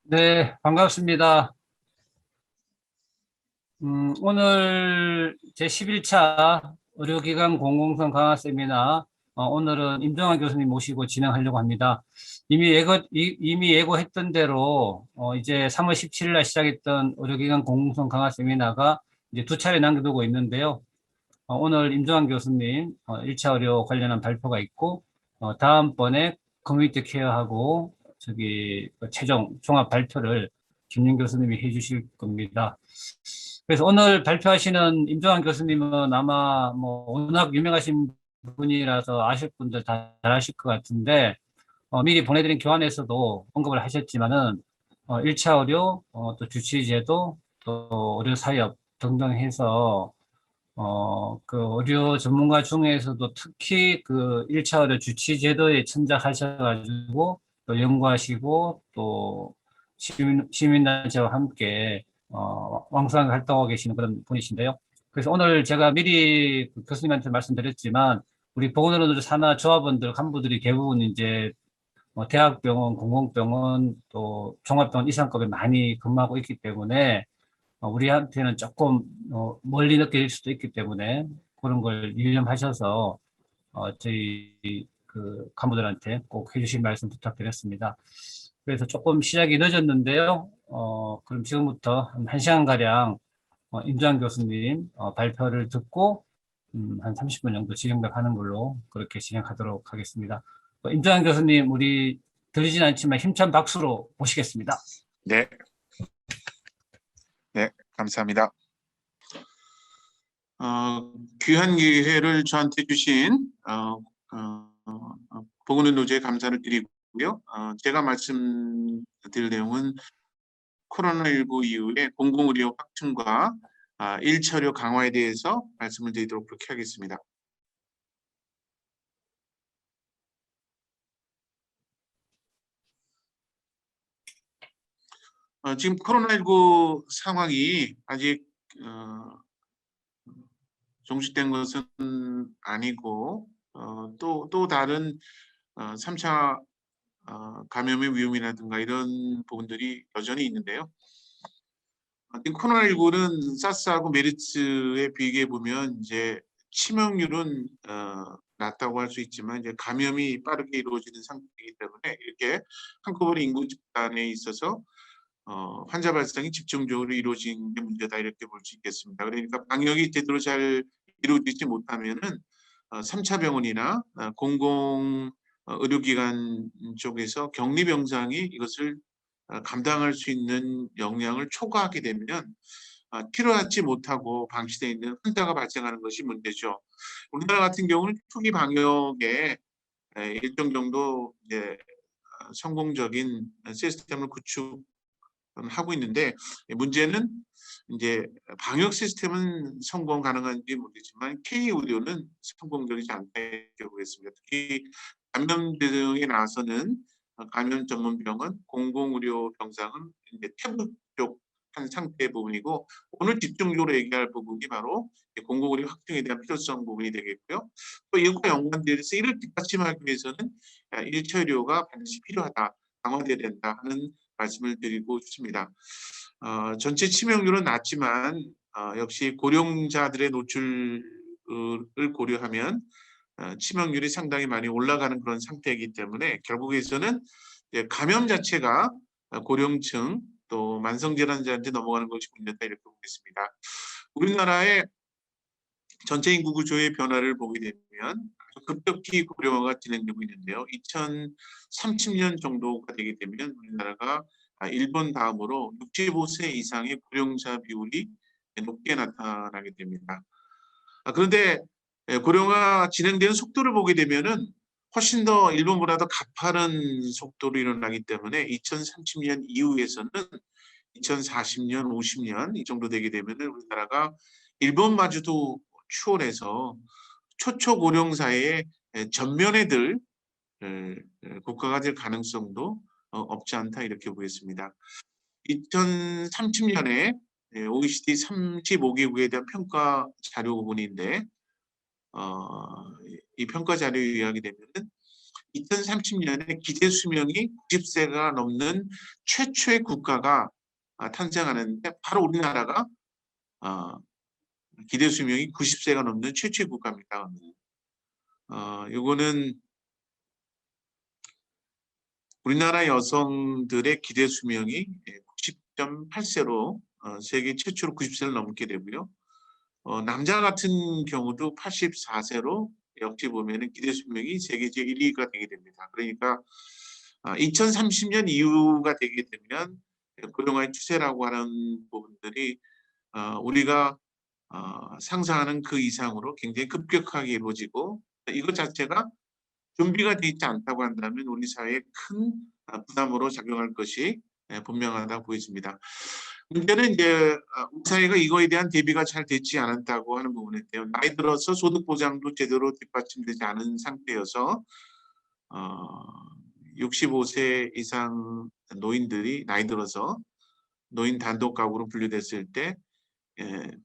네, 반갑습니다. 오늘 제11차 의료기관 공공성 강화 세미나, 오늘은 임정환 교수님 모시고 진행하려고 합니다. 이미 예고했던 대로, 이제 3월 17일 날 시작했던 의료기관 공공성 강화 세미나가 이제 두 차례 남겨두고 있는데요. 오늘 임정환 교수님, 1차 의료 관련한 발표가 있고, 다음번에 커뮤니티 케어하고, 최종 종합 발표를 김윤 교수님이 해주실 겁니다. 그래서 오늘 발표하시는 임종환 교수님은 아마 뭐 워낙 유명하신 분이라서 아실 분들 다 잘 아실 것 같은데, 미리 보내드린 교환에서도 언급을 하셨지만은 1차 의료, 또 주치제도, 또 의료 사역 등등 해서 그 의료 전문가 중에서도 특히 그 1차 의료 주치제도에 천착하셔가지고 또 연구하시고 또 시민단체와 함께 왕성하게 활동하고 계시는 그런 분이신데요. 그래서 오늘 제가 미리 그 교수님한테 말씀드렸지만 우리 보건의료 산하 조합원들 간부들이 대부분 이제 대학병원, 공공병원 또 종합병원 이상급에 많이 근무하고 있기 때문에 우리한테는 조금 멀리 느낄 수도 있기 때문에 그런 걸 유념하셔서 저희 그 간부들한테 꼭 해주실 말씀 부탁드렸습니다. 그래서 조금 시작이 늦었는데요. 그럼 지금부터 한 시간가량 임주환 교수님 발표를 듣고 한 30분 정도 진행하는 걸로 그렇게 진행하도록 하겠습니다. 임주환 교수님, 우리 들리진 않지만 힘찬 박수로 모시겠습니다. 네, 네, 감사합니다. 귀한 기회를 저한테 주신 보건의료노조에 감사를 드리고요. 제가 말씀드릴 내용은 코로나19 이후에 공공의료 확충과 1차 의료 강화에 대해서 말씀을 드리도록 그렇게 하겠습니다. 지금 코로나19 상황이 아직 종식된 것은 아니고 또 다른 3차 감염의 위험이라든가 이런 부분들이 여전히 있는데요. 코로나19는 사스하고 메르스에 비교해 보면 이제 치명률은 낮다고 할 수 있지만 이제 감염이 빠르게 이루어지는 상태이기 때문에 이렇게 한꺼번에 인구 집단에 있어서 환자 발생이 집중적으로 이루어진 게 문제다 이렇게 볼 수 있겠습니다. 그러니까 방역이 제대로 잘 이루어지지 못하면은 3차 병원이나 공공 의료기관 쪽에서 격리 병상이 이것을 감당할 수 있는 역량을 초과하게 되면 치료하지 못하고 방치되어 있는 환자가 발생하는 것이 문제죠. 우리나라 같은 경우는 초기 방역에 일정 정도 이제 성공적인 시스템을 구축하고 있는데 문제는 이제 방역 시스템은 성공 가능한지 모르겠지만 K 의료는 성공적이지 않다 이렇게 보겠습니다. 특히 감염증에 나서는 감염 전문 병원, 공공의료 병상은 이제 퇴부족한 상태의 부분이고 오늘 집중적으로 얘기할 부분이 바로 공공의료 확충에 대한 필요성 부분이 되겠고요. 또 이것과 연관돼서 이를 뒷받침하기 위해서는 1차 의료가 반드시 필요하다, 강화돼야 된다 하는 말씀을 드리고 싶습니다. 전체 치명률은 낮지만 역시 고령자들의 노출을 고려하면 치명률이 상당히 많이 올라가는 그런 상태이기 때문에 결국에서는 감염 자체가 고령층 또 만성질환자한테 넘어가는 것이 문제다 이렇게 보겠습니다. 우리나라의 전체 인구 구조의 변화를 보게 되면 급격히 고령화가 진행되고 있는데요. 2030년 정도가 되게 되면 우리나라가 일본 다음으로 65세 이상의 고령자 비율이 높게 나타나게 됩니다. 그런데 고령화 진행되는 속도를 보게 되면은 훨씬 더 일본보다 더 가파른 속도로 일어나기 때문에 2030년 이후에서는 2040년, 50년 이 정도 되게 되면은 우리나라가 일본마저도 추월해서 초초고령 사회에 전면에 들 국가가 될 가능성도 없지 않다 이렇게 보겠습니다. 2030년에 OECD 35개국에 대한 평가 자료 부분인데 이 평가 자료에 의하게 되면은 2030년에 기대 수명이 90세가 넘는 최초의 국가가 탄생하는데 바로 우리나라가 기대 수명이 90세가 넘는 최초의 국가입니다. 이거는 우리나라 여성들의 기대 수명이 90.8세로 세계 최초로 90세를 넘게 되고요. 남자 같은 경우도 84세로 역시 보면은 기대 수명이 세계 제1위가 되게 됩니다. 그러니까 2030년 이후가 되게 되면 고령화의 추세라고 하는 부분들이 우리가 상상하는 그 이상으로 굉장히 급격하게 이루어지고 이것 자체가 준비가 되어 있지 않다고 한다면 우리 사회에 큰 부담으로 작용할 것이 분명하다고 보여집니다. 문제는 이제 우리 사회가 이거에 대한 대비가 잘 되지 않았다고 하는 부분인데요. 나이 들어서 소득 보장도 제대로 뒷받침되지 않은 상태여서 65세 이상 노인들이 나이 들어서 노인 단독 가구로 분류됐을 때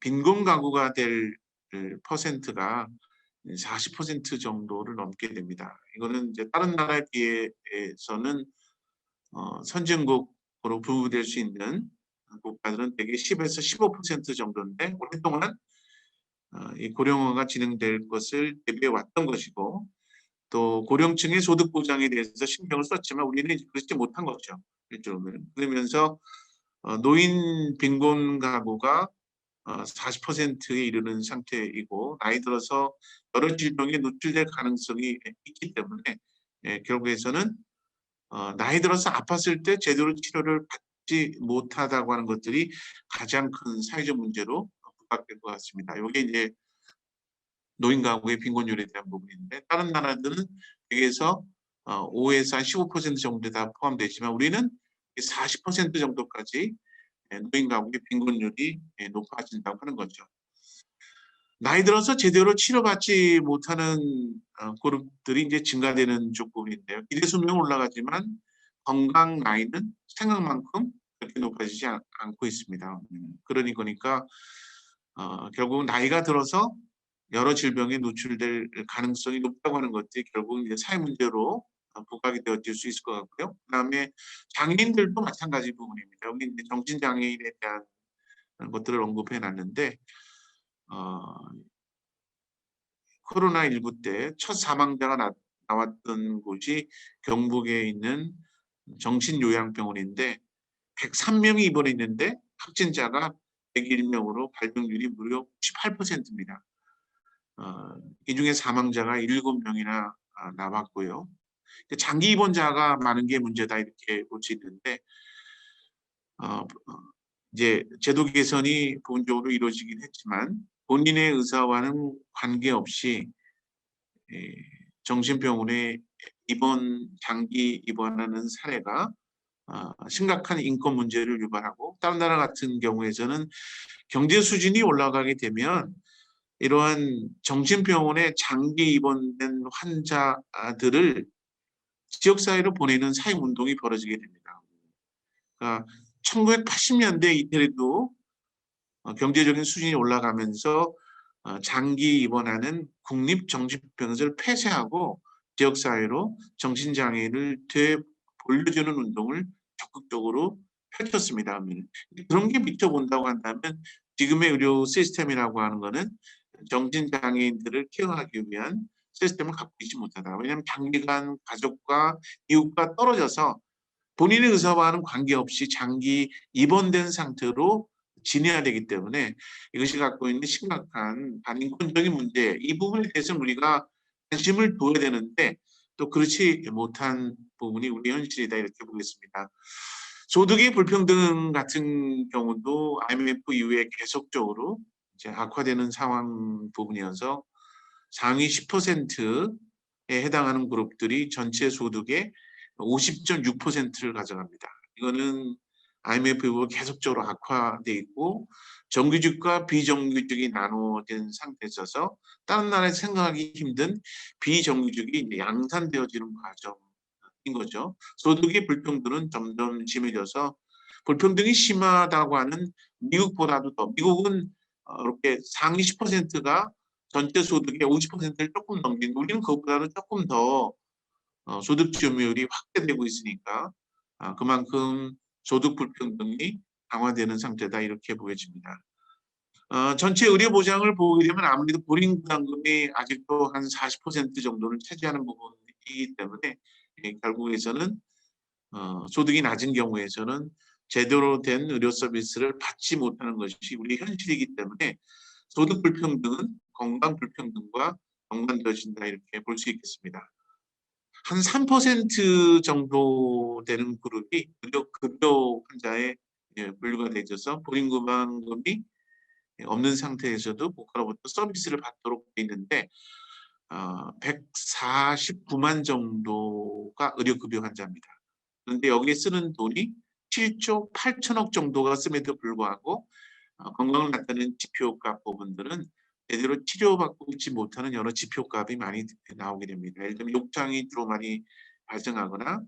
빈곤 가구가 될 퍼센트가 40% 정도를 넘게 됩니다. 이거는 이제 다른 나라에 비해서는 선진국으로 분류될 수 있는 국가들은 대개 10에서 15% 정도인데 오랫동안 이 고령화가 진행될 것을 대비해 왔던 것이고 또 고령층의 소득 보장에 대해서 신경을 썼지만 우리는 그렇지 못한 거죠. 일종은 그러면서 노인 빈곤 가구가 40%에 이르는 상태이고 나이 들어서 여러 질병에 노출될 가능성이 있기 때문에 결국에서는 나이 들어서 아팠을 때 제대로 치료를 받지 못하다고 하는 것들이 가장 큰 사회적 문제로 부각될 것 같습니다. 이게 이제 노인 가구의 빈곤율에 대한 부분인데 다른 나라들은 대개서 5에서 한 15% 정도 다 포함되지만 우리는 40% 정도까지 노인 가구의 빈곤율이 높아진다고 하는 거죠. 나이 들어서 제대로 치료받지 못하는 그룹들이 이제 증가되는 쪽부분인데요. 기대 수명은 올라가지만 건강 나이는 생각만큼 그렇게 높아지지 않고 있습니다. 그러니까 결국 나이가 들어서 여러 질병에 노출될 가능성이 높다고 하는 것들이 결국 이제 사회 문제로 부각이 되어질 수 있을 것 같고요. 그다음에 장애인들도 마찬가지 부분입니다. 여기 이제 정신 장애인에 대한 것들을 언급해 놨는데 코로나19 때 첫 사망자가 나왔던 곳이 경북에 있는 정신요양병원인데 103명이 입원했는데 확진자가 101명으로 발병률이 무려 18%입니다. 이 중에 사망자가 7명이나 나왔고요. 장기 입원자가 많은 게 문제다 이렇게 볼 수 있는데 이제 제도 개선이 부분적으로 이루어지긴 했지만 본인의 의사와는 관계없이 정신병원에 장기 입원하는 사례가 심각한 인권 문제를 유발하고 다른 나라 같은 경우에서는 경제 수준이 올라가게 되면 이러한 정신병원에 장기 입원된 환자들을 지역사회로 보내는 사회운동이 벌어지게 됩니다. 그러니까 1980년대 이태리도 경제적인 수준이 올라가면서 장기 입원하는 국립정신병원을 폐쇄하고 지역사회로 정신장애인을 되돌려주는 운동을 적극적으로 펼쳤습니다. 그런 게 비춰본다고 한다면 지금의 의료 시스템이라고 하는 것은 정신장애인들을 케어하기 위한 시스템을 갖고 있지 못하다. 왜냐하면 장기간 가족과 이웃과 떨어져서 본인의 의사와는 관계없이 장기 입원된 상태로 지내야 되기 때문에 이것이 갖고 있는 심각한 반인권적인 문제, 이 부분에 대해서는 우리가 관심을 둬야 되는데 또 그렇지 못한 부분이 우리 현실이다 이렇게 보겠습니다. 소득의 불평등 같은 경우도 IMF 이후에 계속적으로 이제 악화되는 상황 부분이어서 상위 10%에 해당하는 그룹들이 전체 소득의 50.6%를 가져갑니다. 이거는 IMF 이후로 계속적으로 악화돼 있고 정규직과 비정규직이 나누어진 상태에 있어서 다른 나라에 생각하기 힘든 비정규직이 양산되어지는 과정인 거죠. 소득의 불평등은 점점 심해져서 불평등이 심하다고 하는 미국보다도 더 미국은 이렇게 상위 10%가 전체 소득의 50%를 조금 넘긴 우리는 그것보다는 조금 더 소득 지원율이 확대되고 있으니까 그만큼 소득 불평등이 강화되는 상태다 이렇게 보여집니다. 전체 의료 보장을 보게 되면 아무래도 보링부담금이 아직도 한 40% 정도를 차지하는 부분이기 때문에 결국에서는 소득이 낮은 경우에서는 제대로 된 의료 서비스를 받지 못하는 것이 우리 현실이기 때문에 소득 불평등은 건강 불평등과 연관되어진다 이렇게 볼 수 있겠습니다. 한 3% 정도 되는 그룹이 급여 환자에 분류가 되어 있어서 보링부담금이 없는 상태에서도 국가로부터 서비스를 받도록 되어 있는데 149만 정도가 의료급여 환자입니다. 그런데 여기에 쓰는 돈이 7조 8천억 정도가 씀에도 불구하고 건강을 나타내는 지표값 부분들은 제대로 치료받고 있지 못하는 여러 지표값이 많이 나오게 됩니다. 예를 들면 욕창이 주로 많이 발생하거나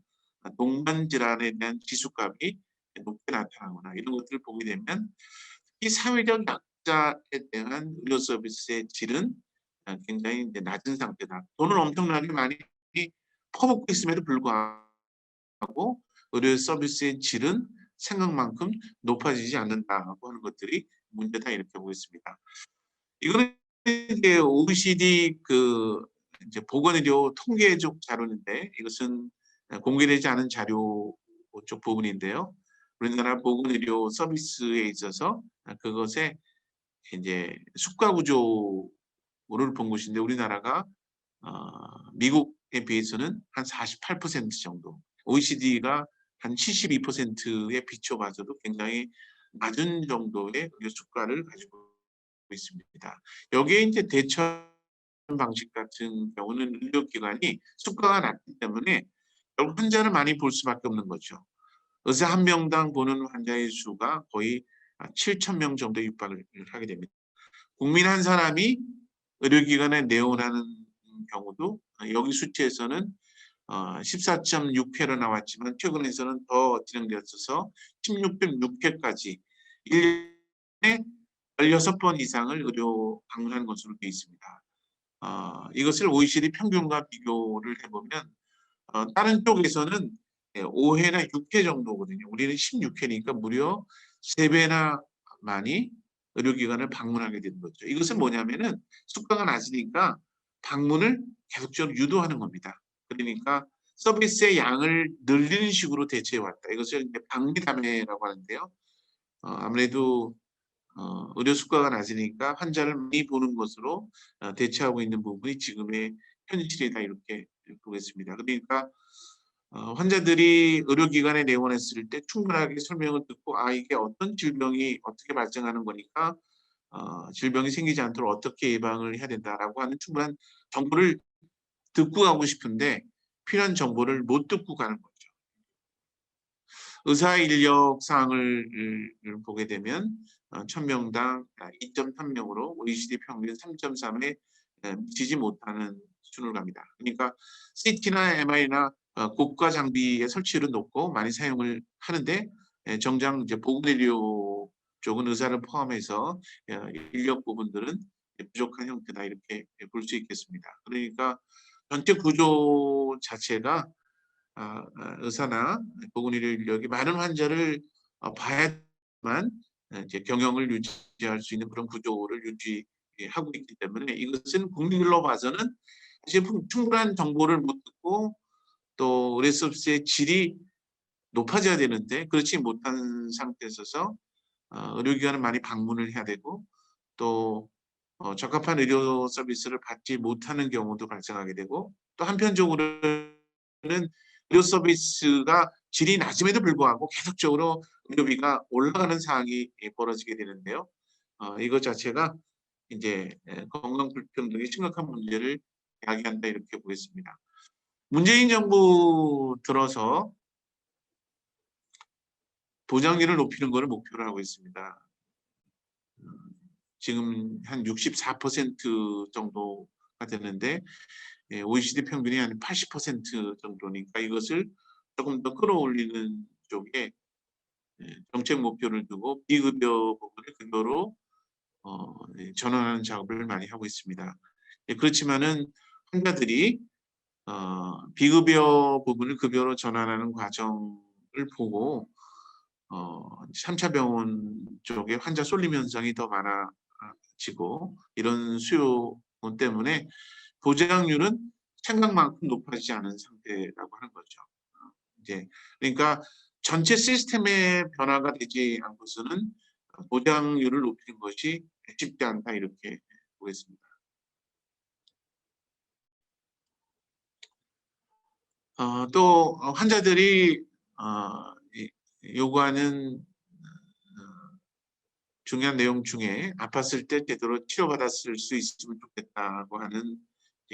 동반 질환에 대한 지수값이 높게 나타나거나 이런 것들을 보게 되면 이 사회적 약자에 대한 의료 서비스의 질은 굉장히 이제 낮은 상태다. 돈을 엄청나게 많이 퍼붓고 있음에도 불구하고 의료 서비스의 질은 생각만큼 높아지지 않는다고 하는 것들이 문제다 이렇게 보겠습니다. 이거는 이제 OECD 이제 보건의료 통계적 자료인데 이것은 공개되지 않은 자료 쪽 부분인데요. 우리나라 보건의료 서비스에 있어서 그것의 이제 수가 구조를 본 것인데 우리나라가 미국에 비해서는 한 48% 정도, OECD가 한 72%에 비춰봐서도 굉장히 낮은 정도의 수가를 가지고 있습니다. 여기에 이제 대처 방식 같은 경우는 의료기관이 수가가 낮기 때문에 결국 환자를 많이 볼 수밖에 없는 거죠. 의사 한 명당 보는 환자의 수가 거의 7천 명 정도에 육박을 하게 됩니다. 국민 한 사람이 의료기관에 내원하는 경우도 여기 수치에서는 14.6회로 나왔지만 최근에서는 더 진행되었어서 16.6회까지 1년에 16번 이상을 의료 방문하는 것으로 되어 있습니다. 이것을 OECD 평균과 비교를 해보면 다른 쪽에서는 5회나 6회 정도거든요. 우리는 16회니까 무려 3배나 많이 의료기관을 방문하게 되는 거죠. 이것은 뭐냐면은 수가가 낮으니까 방문을 계속적으로 유도하는 겁니다. 그러니까 서비스의 양을 늘리는 식으로 대처해 왔다. 이것을 이제 방미담회라고 하는데요. 아무래도 의료 수가가 낮으니까 환자를 많이 보는 것으로 대처하고 있는 부분이 지금의 현실이다 이렇게 보겠습니다. 그러니까 환자들이 의료기관에 내원했을 때 충분하게 설명을 듣고 이게 어떤 질병이 어떻게 발생하는 거니까 질병이 생기지 않도록 어떻게 예방을 해야 된다라고 하는 충분한 정보를 듣고 가고 싶은데 필요한 정보를 못 듣고 가는 거죠. 의사 인력 사항을 보게 되면 1000명당 2.3명으로 OECD 평균 3.3에 미치지 못하는 수준을 갑니다. 그러니까 CT나 MR이나 고가 장비의 설치율은 높고 많이 사용을 하는데 정작 이제 보건의료 쪽은 의사를 포함해서 인력 부분들은 부족한 형태다 이렇게 볼 수 있겠습니다. 그러니까 전체 구조 자체가 의사나 보건의료 인력이 많은 환자를 봐야만 이제 경영을 유지할 수 있는 그런 구조를 유지하고 있기 때문에 이것은 국민들로 봐서는 사실 충분한 정보를 못 듣고 또 의료 서비스의 질이 높아져야 되는데 그렇지 못한 상태에 있어서 의료기관을 많이 방문을 해야 되고 또 적합한 의료 서비스를 받지 못하는 경우도 발생하게 되고 또 한편적으로는 의료 서비스가 질이 낮음에도 불구하고 계속적으로 의료비가 올라가는 상황이 벌어지게 되는데요. 이것 자체가 이제 건강 불평등의 심각한 문제를 야기한다 이렇게 보겠습니다. 문재인 정부 들어서 보장률을 높이는 것을 목표로 하고 있습니다. 지금 한 64% 정도가 되는데 OECD 평균이 한 80% 정도니까 이것을 조금 더 끌어올리는 쪽에 정책 목표를 두고 비급여 부분을 급여로 전환하는 작업을 많이 하고 있습니다. 그렇지만은 환자들이 비급여 부분을 급여로 전환하는 과정을 보고 3차 병원 쪽에 환자 쏠림 현상이 더 많아지고 이런 수요 때문에 보장률은 생각만큼 높아지지 않은 상태라고 하는 거죠. 이제 그러니까 전체 시스템의 변화가 되지 않고서는 보장률을 높이는 것이 쉽지 않다 이렇게 보겠습니다. 또 환자들이 요구하는 중요한 내용 중에 아팠을 때 제대로 치료받았을 수 있으면 좋겠다고 하는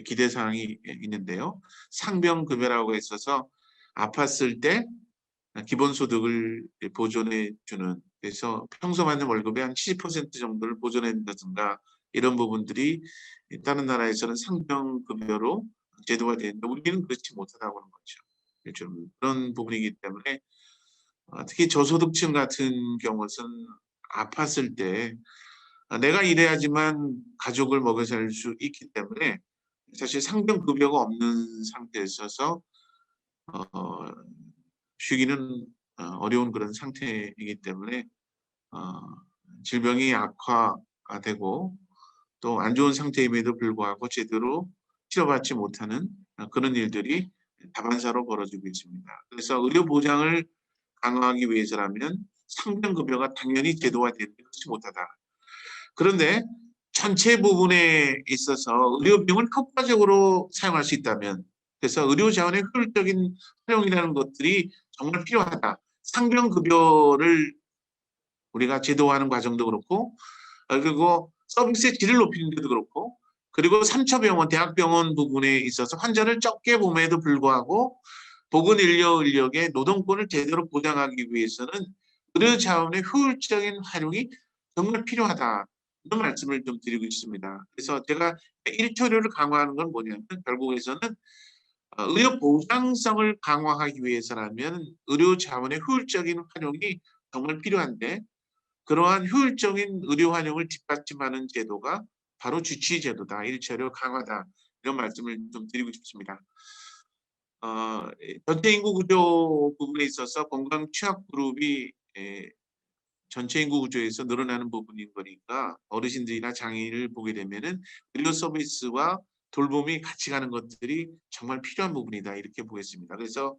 기대 사항이 있는데요. 상병급여라고 있어서 아팠을 때 기본소득을 보존해 주는, 그래서 평소 받는 월급의 한 70% 정도를 보존해 준다든가 이런 부분들이 다른 나라에서는 상병급여로 제도가 되는데 우리는 그렇지 못하다고 하는 거죠. 좀 그런 부분이기 때문에 특히 저소득층 같은 경우는 아팠을 때 내가 일해야지만 가족을 먹여 살 수 있기 때문에 사실 상병급여가 없는 상태에 있어서 쉬기는 어려운 그런 상태이기 때문에 질병이 악화되고 또 안 좋은 상태임에도 불구하고 제대로 치료받지 못하는 그런 일들이 다반사로 벌어지고 있습니다. 그래서 의료 보장을 강화하기 위해서라면 상병급여가 당연히 제도화 되지 못하다. 그런데 전체 부분에 있어서 의료 비용을 효과적으로 사용할 수 있다면, 그래서 의료 자원의 효율적인 활용이라는 것들이 정말 필요하다. 상병급여를 우리가 제도화하는 과정도 그렇고, 그리고 서비스의 질을 높이는 데도 그렇고, 그리고 3차 병원, 대학병원 부분에 있어서 환자를 적게 봄에도 불구하고 보건의료인력의 노동권을 제대로 보장하기 위해서는 의료 자원의 효율적인 활용이 정말 필요하다. 이런 말씀을 좀 드리고 있습니다. 그래서 제가 일처료를 강화하는 건 뭐냐면 결국에서는 의료 보장성을 강화하기 위해서라면 의료 자원의 효율적인 활용이 정말 필요한데 그러한 효율적인 의료 활용을 뒷받침하는 제도가 바로 주치의제도다. 일처료 강화다. 이런 말씀을 좀 드리고 싶습니다. 전체 인구 구조 부분에 있어서 건강 취약 그룹이 전체 인구 구조에서 늘어나는 부분인 거니까 어르신들이나 장애인을 보게 되면은 의료 서비스와 돌봄이 같이 가는 것들이 정말 필요한 부분이다 이렇게 보겠습니다. 그래서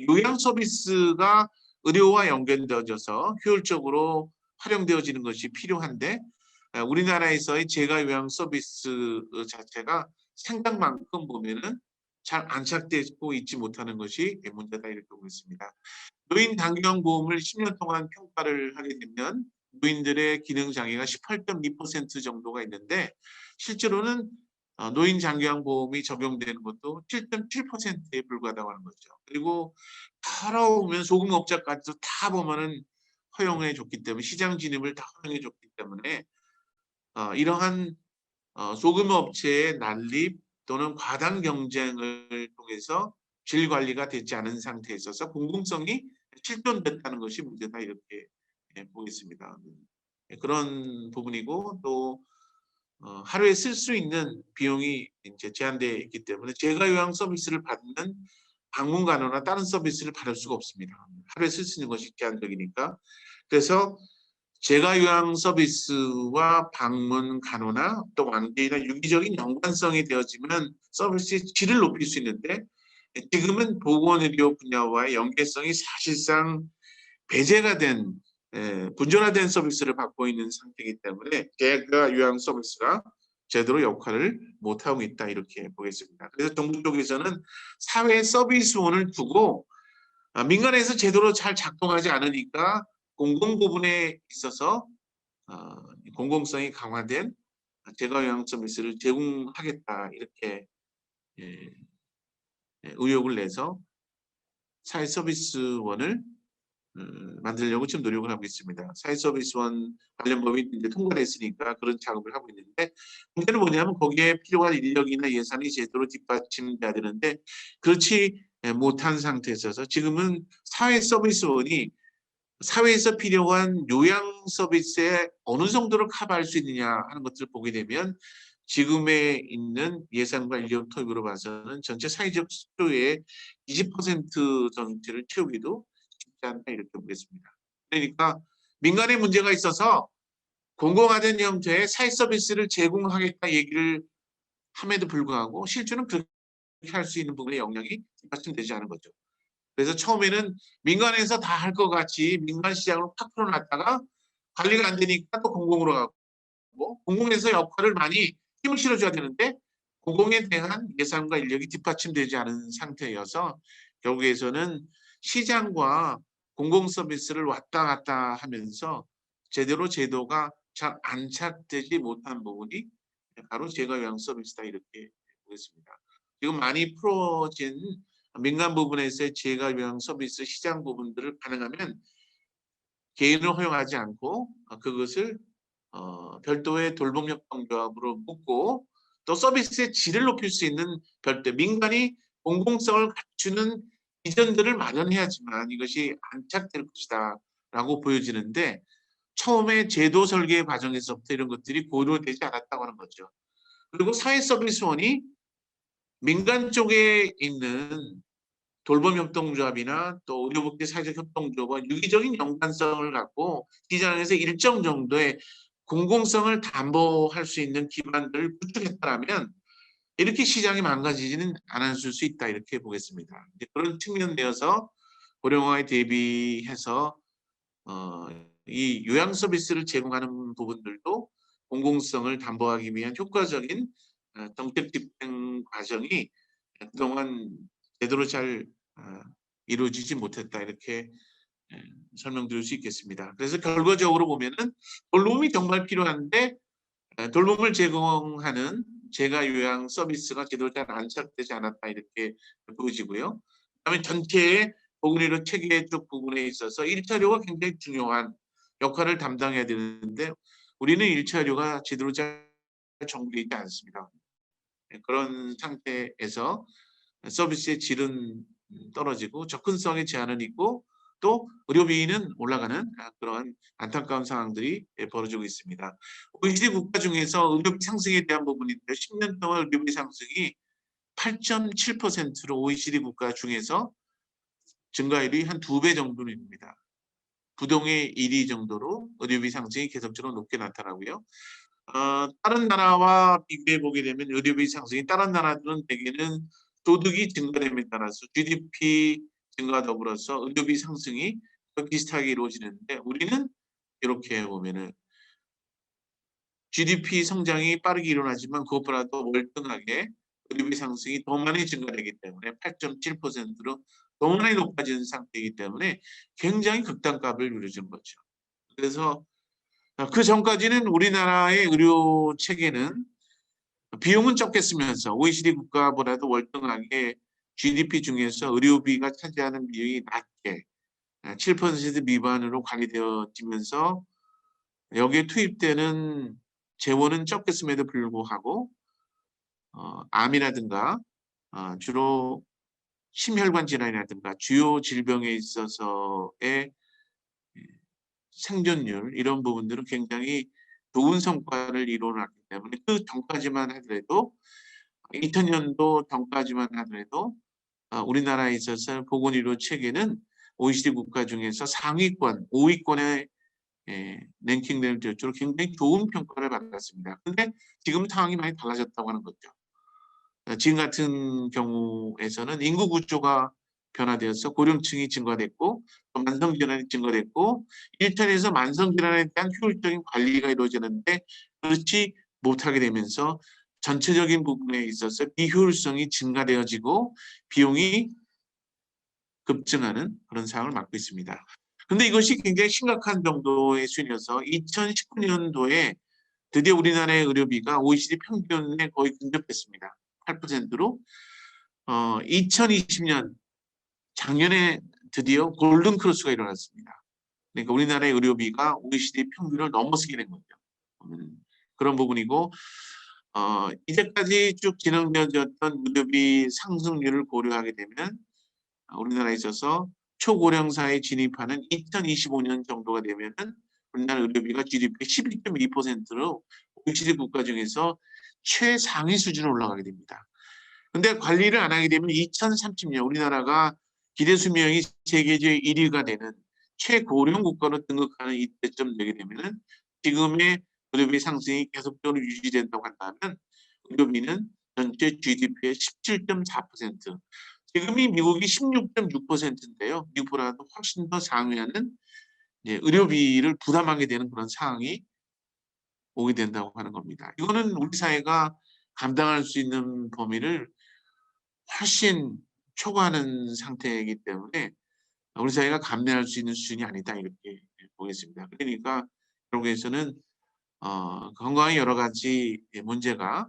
요양 서비스가 의료와 연결되어져서 효율적으로 활용되어지는 것이 필요한데 우리나라에서의 재가 요양 서비스 자체가 생각만큼 보면은 잘 안착되고 있지 못하는 것이 문제다 이렇게 보겠습니다. 노인 단기간보험을 10년 동안 평가를 하게 되면 노인들의 기능 장애가 18.2% 정도가 있는데 실제로는 노인 장기간보험이 적용되는 것도 7.7%에 불과하다고 하는 거죠. 그리고 살아오면 소금업자까지도 다 보면은 허용해 줬기 때문에 시장 진입을 다 허용해 줬기 때문에 이러한 소금업체의 난립 또는 과당 경쟁을 통해서 질 관리가 되지 않은 상태에 있어서 공공성이 실존됐다는 것이 문제다 이렇게 보겠습니다. 그런 부분이고 또 하루에 쓸 수 있는 비용이 이제 제한되어 있기 때문에 재가 요양 서비스를 받는 방문 간호나 다른 서비스를 받을 수가 없습니다. 하루에 쓸 수 있는 것이 제한적이니까. 그래서 재가 요양 서비스와 방문 간호나 또 완전이나 유기적인 연관성이 되어지면 서비스의 질을 높일 수 있는데 지금은 보건의료 분야와의 연계성이 사실상 배제가 된 분전화된 서비스를 받고 있는 상태이기 때문에 재가 요양 서비스가 제대로 역할을 못하고 있다 이렇게 보겠습니다. 그래서 정부 쪽에서는 사회 서비스원을 두고 민간에서 제대로 잘 작동하지 않으니까 공공 부분에 있어서 공공성이 강화된 재가 요양 서비스를 제공하겠다 이렇게 의혹을 내서 사회 서비스원을 만들려고 지금 노력을 하고 있습니다. 사회 서비스원 관련 법이 이제 통과됐으니까 그런 작업을 하고 있는데 문제는 뭐냐면 거기에 필요한 인력이나 예산이 제대로 뒷받침돼야 되는데 그렇지 못한 상태에 있어서 지금은 사회 서비스원이 사회에서 필요한 요양 서비스에 어느 정도를 커버할 수 있느냐 하는 것들을 보게 되면 지금에 있는 예산과 인력 투입으로 봐서는 전체 사회적 수요의 20% 전체를 채우기도 쉽지 않다 이렇게 보겠습니다. 그러니까 민간의 문제가 있어서 공공화된 형태의 사회 서비스를 제공하겠다 얘기를 함에도 불구하고 실제는 그렇게 할 수 있는 부분의 역량이 발생되지 않은 거죠. 그래서 처음에는 민간에서 다 할 것 같이 민간 시장으로 팍 풀어놨다가 관리가 안 되니까 또 공공으로 가고 공공에서 역할을 많이 힘을 실어줘야 되는데 공공에 대한 예산과 인력이 뒷받침되지 않은 상태여서 결국에서는 시장과 공공 서비스를 왔다 갔다 하면서 제대로 제도가 잘 안착되지 못한 부분이 바로 재가요양 서비스다 이렇게 보겠습니다. 지금 많이 풀어진 민간 부분에서의 재가요양 서비스 시장 부분들을 가능하면 개인을 허용하지 않고 그것을 별도의 돌봄협동조합으로 묶고 또 서비스의 질을 높일 수 있는 별도 민간이 공공성을 갖추는 비전들을 마련해야지만 이것이 안착될 것이다 라고 보여지는데 처음에 제도 설계 과정에서부터 이런 것들이 고려되지 않았다고 하는 거죠. 그리고 사회서비스원이 민간 쪽에 있는 돌봄협동조합이나 또 의료복지 사회적 협동조합과 유기적인 연관성을 갖고 시장에서 일정 정도의 공공성을 담보할 수 있는 기반들을 구축했다면 이렇게 시장이 망가지지는 않았을 수 있다 이렇게 보겠습니다. 그런 측면 내어서 고령화에 대비해서 이 요양 서비스를 제공하는 부분들도 공공성을 담보하기 위한 효과적인 정책 집행 과정이 그동안 제대로 잘 이루어지지 못했다 이렇게 설명드릴 수 있겠습니다. 그래서 결과적으로 보면은 돌봄이 정말 필요한데 돌봄을 제공하는 재가요양 서비스가 제대로 잘 안착되지 않았다 이렇게 보여지고요. 그다음에 전체의 보건의료 체계 쪽 부분에 있어서 1차료가 굉장히 중요한 역할을 담당해야 되는데 우리는 1차료가 제대로 잘 정비되지 않습니다. 그런 상태에서 서비스의 질은 떨어지고 접근성의 제한은 있고 또 의료비는 올라가는 그런 안타까운 상황들이 벌어지고 있습니다. OECD 국가 중에서 의료비 상승에 대한 부분인데 10년 동안 의료비 상승이 8.7%로 OECD 국가 중에서 증가율이 한 2배 정도입니다. 부동의 1위 정도로 의료비 상승이 계속적으로 높게 나타나고요. 다른 나라와 비교해 보게 되면 의료비 상승이 다른 나라들은 대개는 소득이 증가됨에 따라서 GDP 증가 더불어서 의료비 상승이 비슷하게 이루어지는데 우리는 이렇게 보면은 GDP 성장이 빠르게 일어나지만 그것보다도 월등하게 의료비 상승이 더 많이 증가되기 때문에 8.7%로 더 많이 높아지는 상태이기 때문에 굉장히 극단값을 누려준 거죠. 그래서 그 전까지는 우리나라의 의료 체계는 비용은 적게 쓰면서 OECD 국가보다도 월등하게 GDP 중에서 의료비가 차지하는 비용이 낮게 7% 미만으로 관리되어지면서 여기에 투입되는 재원은 적게 씀에도 불구하고 암이라든가 주로 심혈관 질환이라든가 주요 질병에 있어서의 생존율 이런 부분들은 굉장히 좋은 성과를 이뤄놨기 때문에 그 전까지만 하더라도 2000년도 전까지만 하더라도 우리나라에 있어서 보건의료 체계는 OECD 국가 중에서 상위권, 5위권에 랭킹될 정도로 굉장히 좋은 평가를 받았습니다. 그런데 지금 상황이 많이 달라졌다고 하는 거죠. 지금 같은 경우에서는 인구 구조가 변화되어서 고령층이 증가됐고 만성질환이 증가됐고 일선에서 만성질환에 대한 효율적인 관리가 이루어지는데 그렇지 못하게 되면서 전체적인 부분에 있어서 비효율성이 증가되어지고 비용이 급증하는 그런 상황을 맞고 있습니다. 그런데 이것이 굉장히 심각한 정도의 수준이어서 2019년도에 드디어 우리나라의 의료비가 OECD 평균에 거의 근접했습니다. 8%로 2020년 작년에 드디어 골든 크로스가 일어났습니다. 그러니까 우리나라의 의료비가 OECD 평균을 넘어서게 된 거죠. 그런 부분이고 이제까지 쭉 진행되었던 의료비 상승률을 고려하게 되면 우리나라에 있어서 초고령사에 진입하는 2025년 정도가 되면은 우리나라 의료비가 GDP 11.2%로 OECD 국가 중에서 최상위 수준으로 올라가게 됩니다. 근데 관리를 안 하게 되면 2030년 우리나라가 기대 수명이 세계적 1위가 되는 최고령 국가로 등극하는 이때쯤 되게 되면은 지금의 의료비 상승이 계속적으로 유지된다고 한다면 의료비는 전체 GDP의 17.4%, 지금이 미국이 16.6%인데요. 미국보다도 훨씬 더 상회하는 의료비를 부담하게 되는 그런 상황이 오게 된다고 하는 겁니다. 이거는 우리 사회가 감당할 수 있는 범위를 훨씬 초과하는 상태이기 때문에 우리 사회가 감내할 수 있는 수준이 아니다 이렇게 보겠습니다. 그러니까 결국에서는 건강의 여러 가지 문제가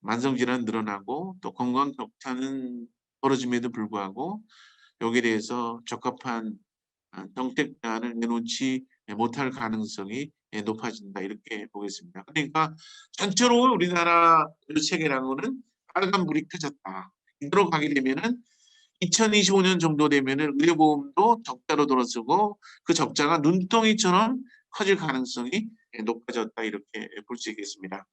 만성질환 늘어나고 또 건강 격차는 벌어짐에도 불구하고 여기에 대해서 적합한 정책단을 내놓지 못할 가능성이 높아진다 이렇게 보겠습니다. 그러니까 전체로 우리나라 의료 체계랑은 빨간불이 켜졌다. 이대로 가게 되면은 2025년 정도 되면은 의료보험도 적자로 돌아서고 그 적자가 눈덩이처럼 커질 가능성이 높아졌다 이렇게 볼 수 있겠습니다.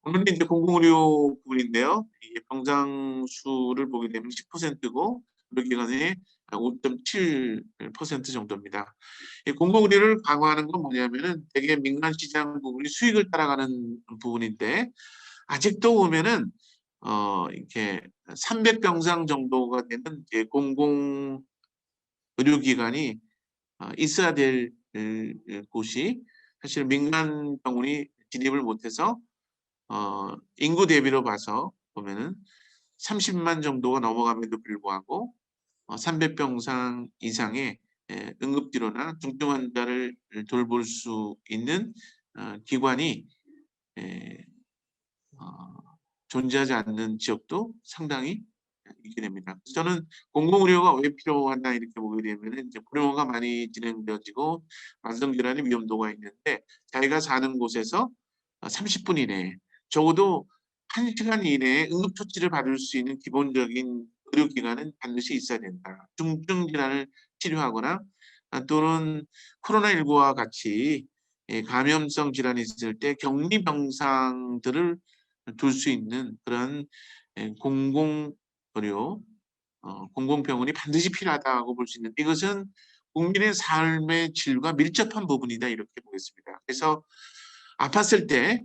오늘은 이제 공공의료 부분인데요. 이 병상 수를 보게 되면 10%고 의료기관의 5.7% 정도입니다. 이 공공의료를 강화하는 건 뭐냐면은 대개 민간 시장 부분이 수익을 따라가는 부분인데 아직도 보면은 이렇게 300병상 정도가 되는 이제 공공 의료기관이 있어야 될 곳이 사실 민간 병원이 진입을 못해서 인구 대비로 봐서 보면은 30만 정도가 넘어감에도 불구하고 300병상 이상의 응급치료나 중증 환자를 돌볼 수 있는 기관이 에, 어, 존재하지 않는 지역도 상당히 있게 됩니다. 그래서 저는 공공의료가 왜 필요하나 이렇게 보게 되면 이제 고령화가 많이 진행되어지고 만성질환의 위험도가 있는데 자기가 사는 곳에서 30분 이내에 적어도 1시간 이내에 응급처치를 받을 수 있는 기본적인 의료기관은 반드시 있어야 된다. 중증 질환을 치료하거나 또는 코로나19와 같이 감염성 질환이 있을 때 격리 병상들을 둘 수 있는 그런 공공 의료, 공공병원이 반드시 필요하다고 볼 수 있는데 이것은 국민의 삶의 질과 밀접한 부분이다 이렇게 보겠습니다. 그래서 아팠을 때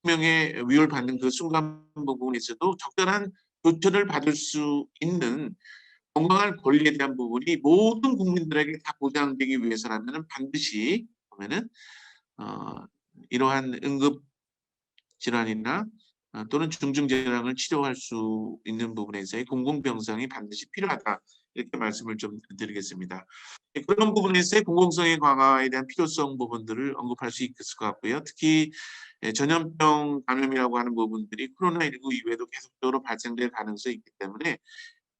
생명의 위협을 받는 그 순간 부분에서도 적절한 조처를 받을 수 있는 건강한 권리에 대한 부분이 모든 국민들에게 다 보장되기 위해서라면 반드시 보면은 어, 이러한 응급 질환이나 또는 중증 질환을 치료할 수 있는 부분에서의 공공병상이 반드시 필요하다. 이렇게 말씀을 좀 드리겠습니다. 그런 부분에서의 공공성의 강화에 대한 필요성 부분들을 언급할 수 있을 것 같고요. 특히 전염병 감염이라고 하는 부분들이 코로나19 이후에도 계속적으로 발생될 가능성이 있기 때문에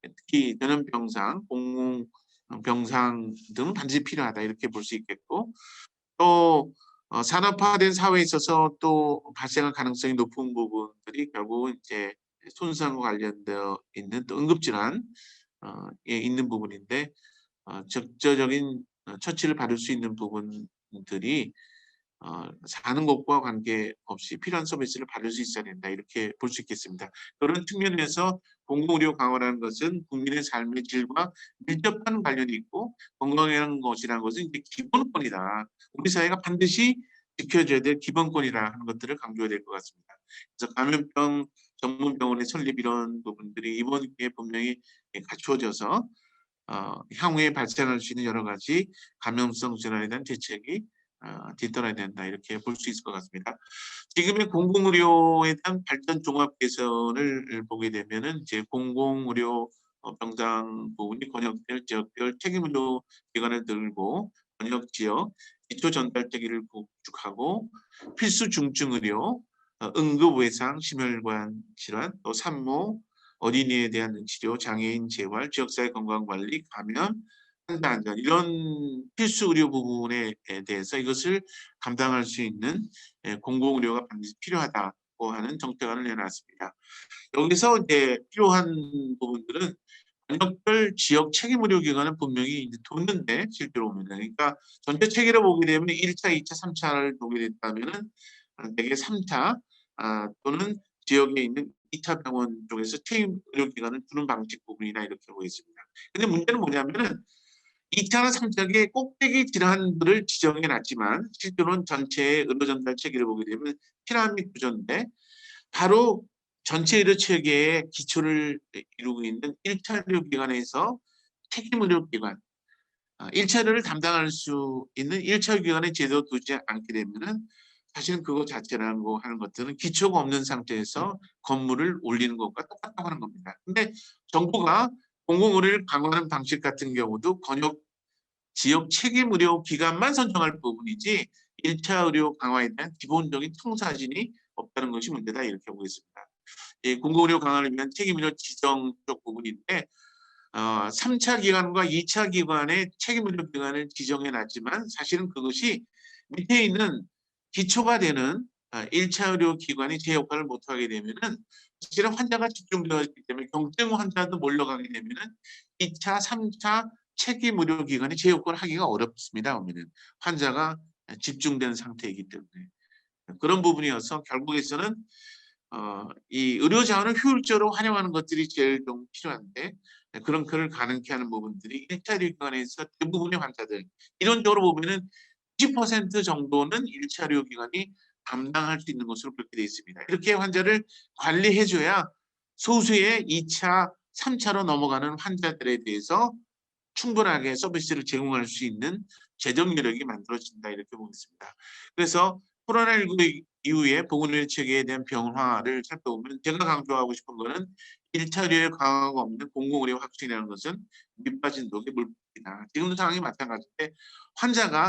특히 전염병상, 공공병상 등은 반드시 필요하다. 이렇게 볼 수 있겠고 또 산업화된 사회에 있어서 또 발생할 가능성이 높은 부분들이 결국은 이제 손상과 관련되어 있는 또 응급질환에 있는 부분인데 적절적인 처치를 받을 수 있는 부분들이 사는 곳과 관계없이 필요한 서비스를 받을 수 있어야 된다 이렇게 볼 수 있겠습니다. 그런 측면에서 공공의료 강화라는 것은 국민의 삶의 질과 밀접한 관련이 있고 건강이라는 것이라는 것은 이제 기본권이다. 우리 사회가 반드시 지켜줘야 될 기본권이라 하는 것들을 강조해야 될 것 같습니다. 그래서 감염병 전문병원의 설립 이런 부분들이 이번 기회에 분명히 갖추어져서 향후에 발생할 수 있는 여러 가지 감염성 질환에 대한 대책이 뒤따라야 된다 이렇게 볼 수 있을 것 같습니다. 지금의 공공의료에 대한 발전 종합 개선을 보게 되면은 이제 공공의료 병상 부분이 권역별, 지역별 책임의료 기관을 들고 권역 지역 기초 전달체계를 구축하고 필수 중증 의료, 응급 외상, 심혈관 질환, 또 산모, 어린이에 대한 치료, 장애인 재활, 지역사회 건강관리, 감염, 환자 안전 이런 필수 의료 부분에 대해서 이것을 감당할 수 있는 공공의료가 반드시 필요하다고 하는 정책안을 내놨습니다. 여기서 이제 필요한 부분들은 권역별 지역 책임의료기관은 분명히 이제 뒀는데 실제로 보면 그러니까 전체 체계를 보게 되면 1차, 2차, 3차를 보게 됐다면은 대개 3차 또는 지역에 있는 2차 병원 쪽에서 책임 의료기관을 두는 방식 부분이나 이렇게 보겠습니다. 근데 문제는 뭐냐면은 2차나 3차의 꼭대기 질환들을 지정해 놨지만 실제로는 전체의 의료 전달 체계를 보게 되면 피라미드 구조인데 바로 전체 의료 체계의 기초를 이루고 있는 1차 의료기관에서 책임 의료기관 1차 의료를 담당할 수 있는 1차 의료기관에 제대로 두지 않게 되면은 사실은 그거 자체라고 하는 것들은 기초가 없는 상태에서 건물을 올리는 것과 똑같다고 하는 겁니다. 근데 정부가 공공의료를 강화하는 방식 같은 경우도 권역 지역 책임 의료 기관만 선정할 부분이지 1차 의료 강화에 대한 기본적인 청사진이 없다는 것이 문제다 이렇게 보겠습니다. 공공의료 강화를 위한 책임 의료 지정 쪽 부분인데 3차 기관과 2차 기관의 책임 의료 기관을 지정해 놨지만 사실은 그것이 밑에 있는 기초가 되는 1차 의료 기관이 제 역할을 못하게 되면은 사실은 환자가 집중되어 있기 때문에 경증 환자도 몰려가게 되면은 2차, 3차 책임 의료 기관이 제 역할을 하기가 어렵습니다. 보면은 환자가 집중된 상태이기 때문에 그런 부분이어서 결국에서는 이 의료 자원을 효율적으로 활용하는 것들이 제일 좀 필요한데 그런 그를 가능케 하는 부분들이 1차 의료기관에서 대부분의 환자들 이론적으로 보면은 90% 정도는 1차 의료기관이 담당할 수 있는 것으로 그렇게 되어 있습니다. 이렇게 환자를 관리해줘야 소수의 2차, 3차로 넘어가는 환자들에 대해서 충분하게 서비스를 제공할 수 있는 재정 여력이 만들어진다 이렇게 보겠습니다. 그래서 코로나19 이후에 보건의료 체계에 대한 변화를 살펴보면 제가 강조하고 싶은 거는 1차 의료의 강화가 없는 공공의료 확충이라는 것은 밑빠진 독의 물이다. 지금 상황이 마찬가지인데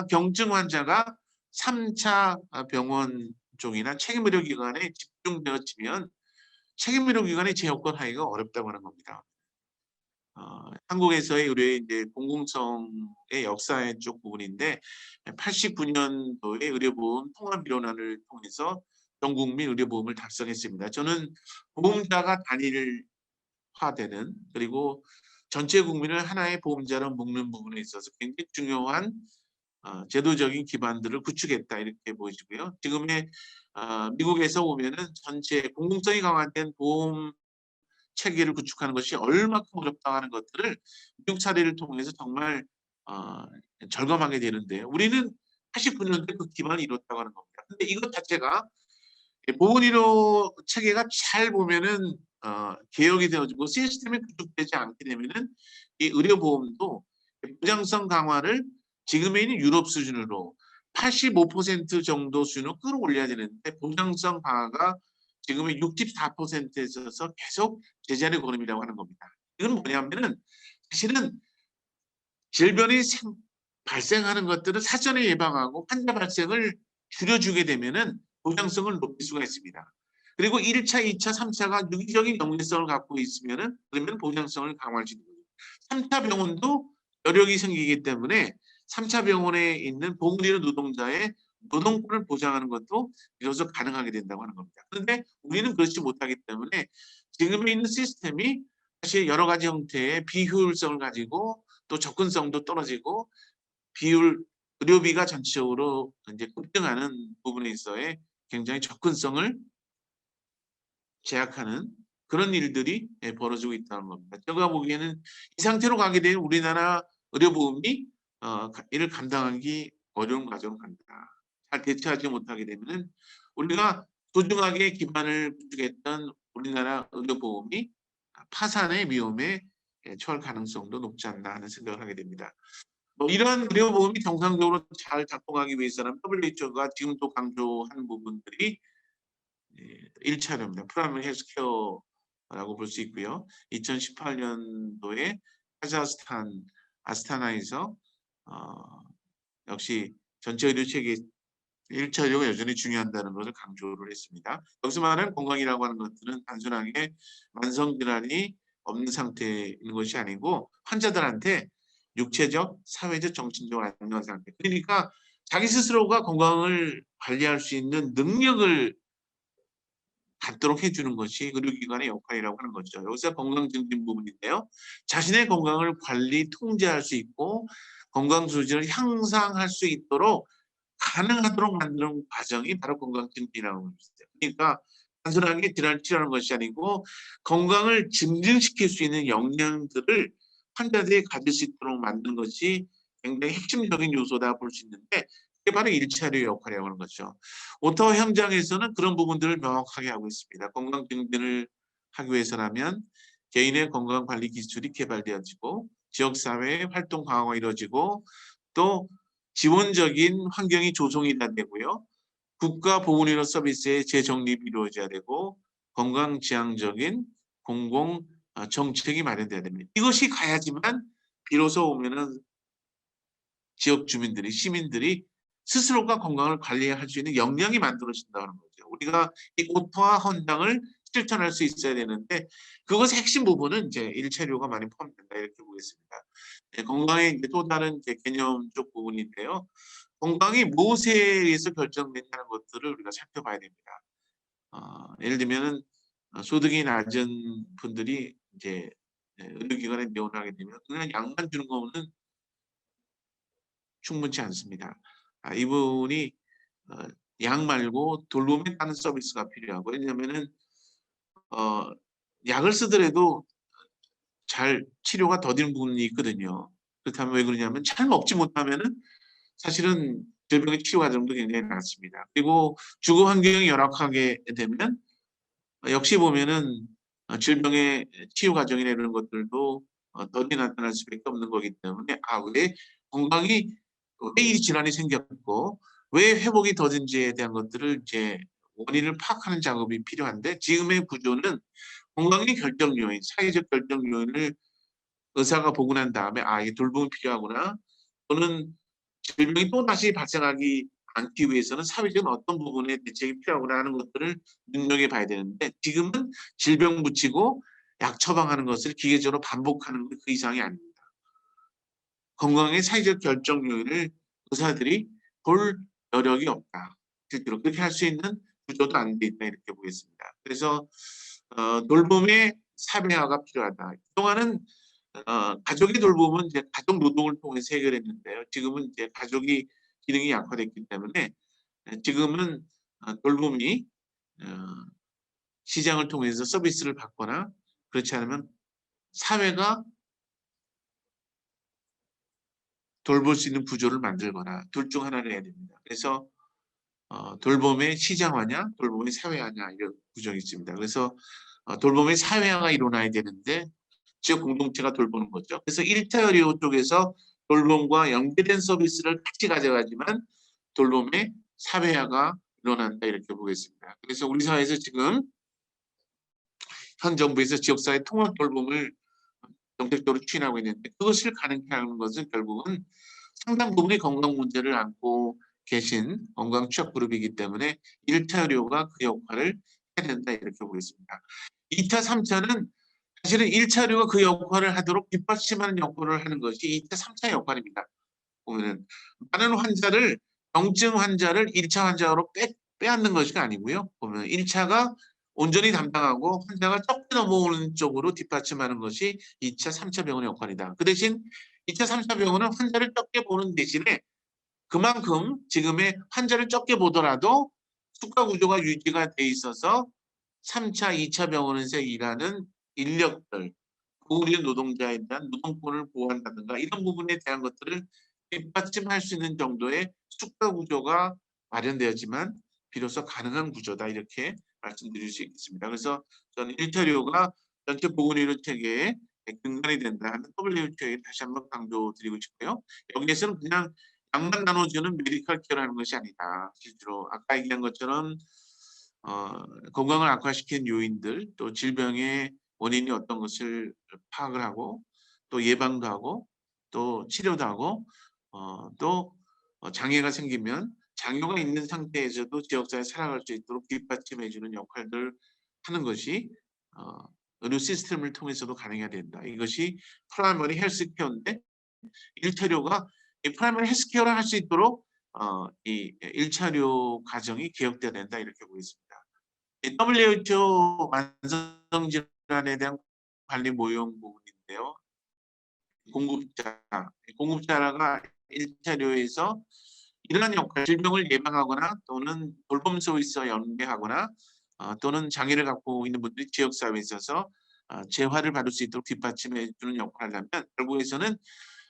경증 환자가 3차 병원 쪽이나 책임의료기관에 집중되어지면 책임의료기관의 재여권 하기가 어렵다고 하는 겁니다. 한국에서의 의료의 이제 공공성의 역사의 쪽 부분인데 89년도에 의료보험 통합이론안을 통해서 전 국민 의료보험을 달성했습니다. 저는 보험자가 단일화되는 그리고 전체 국민을 하나의 보험자로 묶는 부분에 있어서 굉장히 중요한 제도적인 기반들을 구축했다 이렇게 보여지고요. 지금의 미국에서 보면은 전체 공공성이 강화된 보험 체계를 구축하는 것이 얼마큼 어렵다 하는 것들을 미국 사례를 통해서 정말 절감하게 되는데요. 우리는 89년도에 그 기반이 이뤘다고 하는 겁니다. 근데 이것 자체가 보건의료 체계가 잘 보면은 개혁이 되어지고 시스템이 구축되지 않게 되면은 이 의료보험도 보장성 강화를 지금에 있는 유럽 수준으로 85% 정도 수준으로 끌어올려야 되는데 보장성 강화가 지금의 64%에 있어서 계속 제자리 걸음이라고 하는 겁니다. 이건 뭐냐면은 사실은 질병이 발생하는 것들을 사전에 예방하고 환자 발생을 줄여주게 되면은 보장성을 높일 수가 있습니다. 그리고 1차, 2차, 3차가 유기적인 연계성을 갖고 있으면은 그러면 보장성을 강화할 수 있는 거죠. 3차 병원도 여력이 생기기 때문에 3차 병원에 있는 보건의료 노동자의 노동권을 보장하는 것도 비로소 가능하게 된다고 하는 겁니다. 그런데 우리는 그렇지 못하기 때문에 지금에 있는 시스템이 사실 여러 가지 형태의 비효율성을 가지고 또 접근성도 떨어지고 의료비가 전체적으로 이제 급등하는 부분에 있어의 굉장히 접근성을 제약하는 그런 일들이 벌어지고 있다는 겁니다. 제가 보기에는 이 상태로 가게 되면 우리나라 의료보험이 이를 감당하기 어려운 과정을 갑니다. 잘 대처하지 못하게 되면은 우리가 소중하게 기반을 구축했던 우리나라 의료보험이 파산의 위험에 처할 가능성도 높지 않나 하는 생각을 하게 됩니다. 이러한 의료보험이 정상적으로 잘 작동하기 위해서는 WHO가 지금도 강조하는 부분들이 1차입니다. 프라이머리 헬스케어라고 볼 수 있고요. 2018년도에 아스타나에서 역시 전체 의료 체계 1차 의료가 여전히 중요하다는 것을 강조를 했습니다. 여기서 말하는 건강이라고 하는 것들은 단순하게 만성질환이 없는 상태에 있는 것이 아니고 환자들한테 육체적, 사회적, 정신적으로 안정한 상태. 그러니까 자기 스스로가 건강을 관리할 수 있는 능력을 갖도록 해주는 것이 의료기관의 역할이라고 하는 거죠. 여기서 건강 증진 부분인데요. 자신의 건강을 관리, 통제할 수 있고 건강 수준을 향상할 수 있도록 가능하도록 만드는 과정이 바로 건강 증진이라고 합니다. 그러니까 단순하게 질환을 치료하는 것이 아니고 건강을 증진시킬 수 있는 역량들을 환자들이 가질 수 있도록 만드는 것이 굉장히 핵심적인 요소다 볼 수 있는데 그게 바로 1차료 역할이라고 하는 거죠. 오타와 현장에서는 그런 부분들을 명확하게 하고 있습니다. 건강 증진을 하기 위해서라면 개인의 건강관리 기술이 개발되어지고 지역사회의 활동 강화가 이루어지고 또 지원적인 환경이 조성이 되고요. 국가 보건의료 서비스의 재정립이 이루어져야 되고 건강지향적인 공공 정책이 마련돼야 됩니다. 이것이 가야지만 비로소 오면은 지역 주민들이 시민들이 스스로가 건강을 관리할 수 있는 역량이 만들어진다는 거죠. 우리가 이 오토와 헌장을 실천할 수 있어야 되는데 그것의 핵심 부분은 이제 일체료가 많이 포함된다 이렇게 보겠습니다. 네, 건강의 이제 또 다른 이제 개념적 부분인데요. 건강이 무엇에 의해서 결정된다는 것들을 우리가 살펴봐야 됩니다. 예를 들면은 소득이 낮은 분들이 이제 의료기관에 내원하게 되면 그냥 약만 주는 거는 충분치 않습니다. 이분이 어, 약 말고 돌봄에 따른 서비스가 필요하고 왜냐하면은 약을 쓰더라도 잘 치료가 더디는 부분이 있거든요. 그렇다면 왜 그러냐면 잘 먹지 못하면은 사실은 질병의 치유 과정도 굉장히 낮습니다. 그리고 주거 환경이 열악하게 되면 역시 보면은 질병의 치유 과정이나 이런 것들도 더디 나타날 수밖에 없는 거기 때문에 왜 건강이 왜 이 질환이 생겼고 왜 회복이 더딘지에 대한 것들을 이제 원인을 파악하는 작업이 필요한데 지금의 구조는 건강의 결정 요인, 사회적 결정 요인을 의사가 보고 난 다음에 이게 돌봄이 필요하구나 또는 질병이 또다시 발생하기 않기 위해서는 사회적인 어떤 부분에 대책이 필요하구나 하는 것들을 눈여겨봐야 되는데 지금은 질병 붙이고 약 처방하는 것을 기계적으로 반복하는 것 그 이상이 아닙니다. 건강의 사회적 결정 요인을 의사들이 볼 여력이 없다. 실제로 그렇게 할 수 있는 구조도 안 돼 있다 이렇게 보겠습니다. 그래서 돌봄의 사회화가 필요하다. 그동안은 가족의 돌봄은 이제 가족 노동을 통해서 해결했는데요. 지금은 이제 가족이 기능이 약화됐기 때문에 지금은 돌봄이 어, 시장을 통해서 서비스를 받거나 그렇지 않으면 사회가 돌볼 수 있는 구조를 만들거나 둘 중 하나를 해야 됩니다. 그래서 돌봄의 시장화냐 돌봄의 사회화냐 이런 구조가 있습니다. 그래서 돌봄의 사회화가 일어나야 되는데 지역 공동체가 돌보는 거죠. 그래서 1차 의료 쪽에서 돌봄과 연계된 서비스를 같이 가져가지만 돌봄의 사회화가 일어난다 이렇게 보겠습니다. 그래서 우리 사회에서 지금 현 정부에서 지역사회 통합 돌봄을 정책적으로 추진하고 있는데 그것을 가능케 하는 것은 결국은 상당 부분이 건강 문제를 안고 계신 건강 취약 그룹이기 때문에 1차 의료가 그 역할을 해야 된다 이렇게 보겠습니다. 2차, 3차는 사실은 1차 의료가 그 역할을 하도록 뒷받침하는 역할을 하는 것이 2차, 3차 역할입니다. 보면은 많은 환자를 병증 환자를 1차 환자로 빼앗는 것이 아니고요. 보면 1차가 온전히 담당하고 환자가 적게 넘어오는 쪽으로 뒷받침하는 것이 2차, 3차 병원의 역할이다. 그 대신 2차, 3차 병원은 환자를 적게 보는 대신에 그만큼 지금의 환자를 적게 보더라도 수가 구조가 유지가 돼 있어서 3차, 2차 병원에서 일하는 인력들, 고급진 노동자에 대한 노동권을 보호한다든가 이런 부분에 대한 것들을 뒷받침할 수 있는 정도의 수가 구조가 마련되었지만 비로소 가능한 구조다 이렇게 말씀드릴 수 있겠습니다. 그래서 저는 1차료가 전체 보건의료 체계의 근간이 된다 하는 WHO에 다시 한번 강조드리고 싶고요. 여기에서는 그냥 약만 나눠주는 메디컬 케어라는 것이 아니다. 실제로 아까 얘기한 것처럼 건강을 악화시키는 요인들 또 질병의 원인이 어떤 것을 파악을 하고 또 예방도 하고 또 치료도 하고 또 장애가 생기면 장애가 있는 상태에서도 지역사회에 살아갈 수 있도록 뒷받침해주는 역할들을 하는 것이 의료 시스템을 통해서도 가능해야 된다. 이것이 프라이머리 헬스케어인데 1차료가 이 프라이머리 헬스케어를 할 수 있도록 이 1차료 과정이 개혁돼야 된다 이렇게 보겠습니다. WHO 만성질환에 대한 관리 모형 부분인데요. 공급자가 1차료에서 이러한 역할, 질병을 예방하거나 또는 돌봄 서비스와 연계하거나 또는 장애를 갖고 있는 분들이 지역사회에 있어서 재활을 받을 수 있도록 뒷받침해 주는 역할을 하면 결국에서는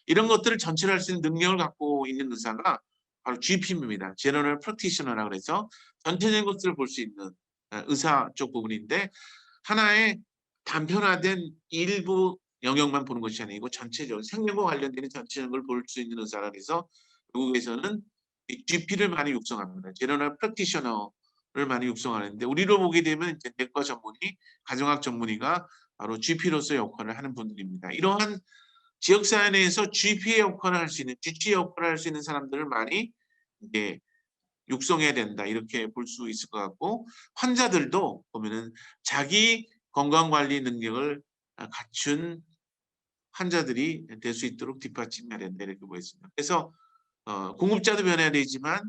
이런 것들을 전체를 할 수 있는 능력을 갖고 있는 의사가 바로 GP입니다. 제너럴 프랙티셔너라 그래서 전체적인 것들을 볼 수 있는 의사 쪽 부분인데 하나의 단편화된 일부 영역만 보는 것이 아니고 전체적으로 생명과 관련된 전체적인 걸 볼 수 있는 의사라 그래서 미국에서는 이 GP를 많이 육성합니다. 제너럴 프랙티셔너를 많이 육성하는데 우리로 보게 되면 이제 내과 전문의, 가정학 전문의가 바로 GP로서 역할을 하는 분들입니다. 이러한 지역사회 내에서 GP의 역할을 할 수 있는, GP 역할을 할 수 있는 사람들을 많이 이제 육성해야 된다. 이렇게 볼 수 있을 것 같고 환자들도 보면은 자기 건강관리 능력을 갖춘 환자들이 될 수 있도록 뒷받침해야 된다. 이렇게 보겠습니다. 그래서 공급자도 변해야 되지만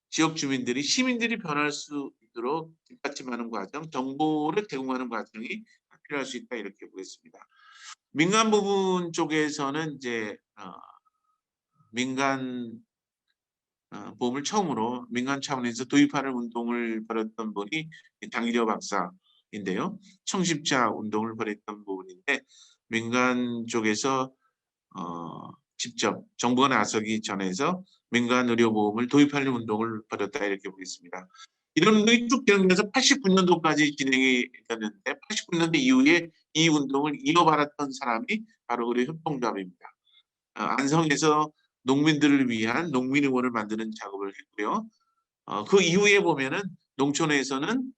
지역 주민들이 시민들이 변할 수 있도록 뒷받침하는 과정, 정보를 제공하는 과정이 필요할 수 있다. 이렇게 보겠습니다. 민간 부분 쪽에서는 이제 민간 보험을 처음으로 민간 차원에서 도입하는 운동을 벌였던 분이 장기려 박사인데요. 청십자 운동을 벌였던 부분인데 민간 쪽에서 직접 정부가 나서기 전에서 민간 의료보험을 도입하는 운동을 벌였다 이렇게 보겠습니다. 이런 운동이 쭉 진행돼서 89년도까지 진행이 됐는데 89년도 이후에 이 운동을 이어받았던 사람이 바로 의료협동조합입니다. 안성에서 농민들을 위한 농민의원을 만드는 작업을 했고요. 그 이후에 보면은 농촌에서는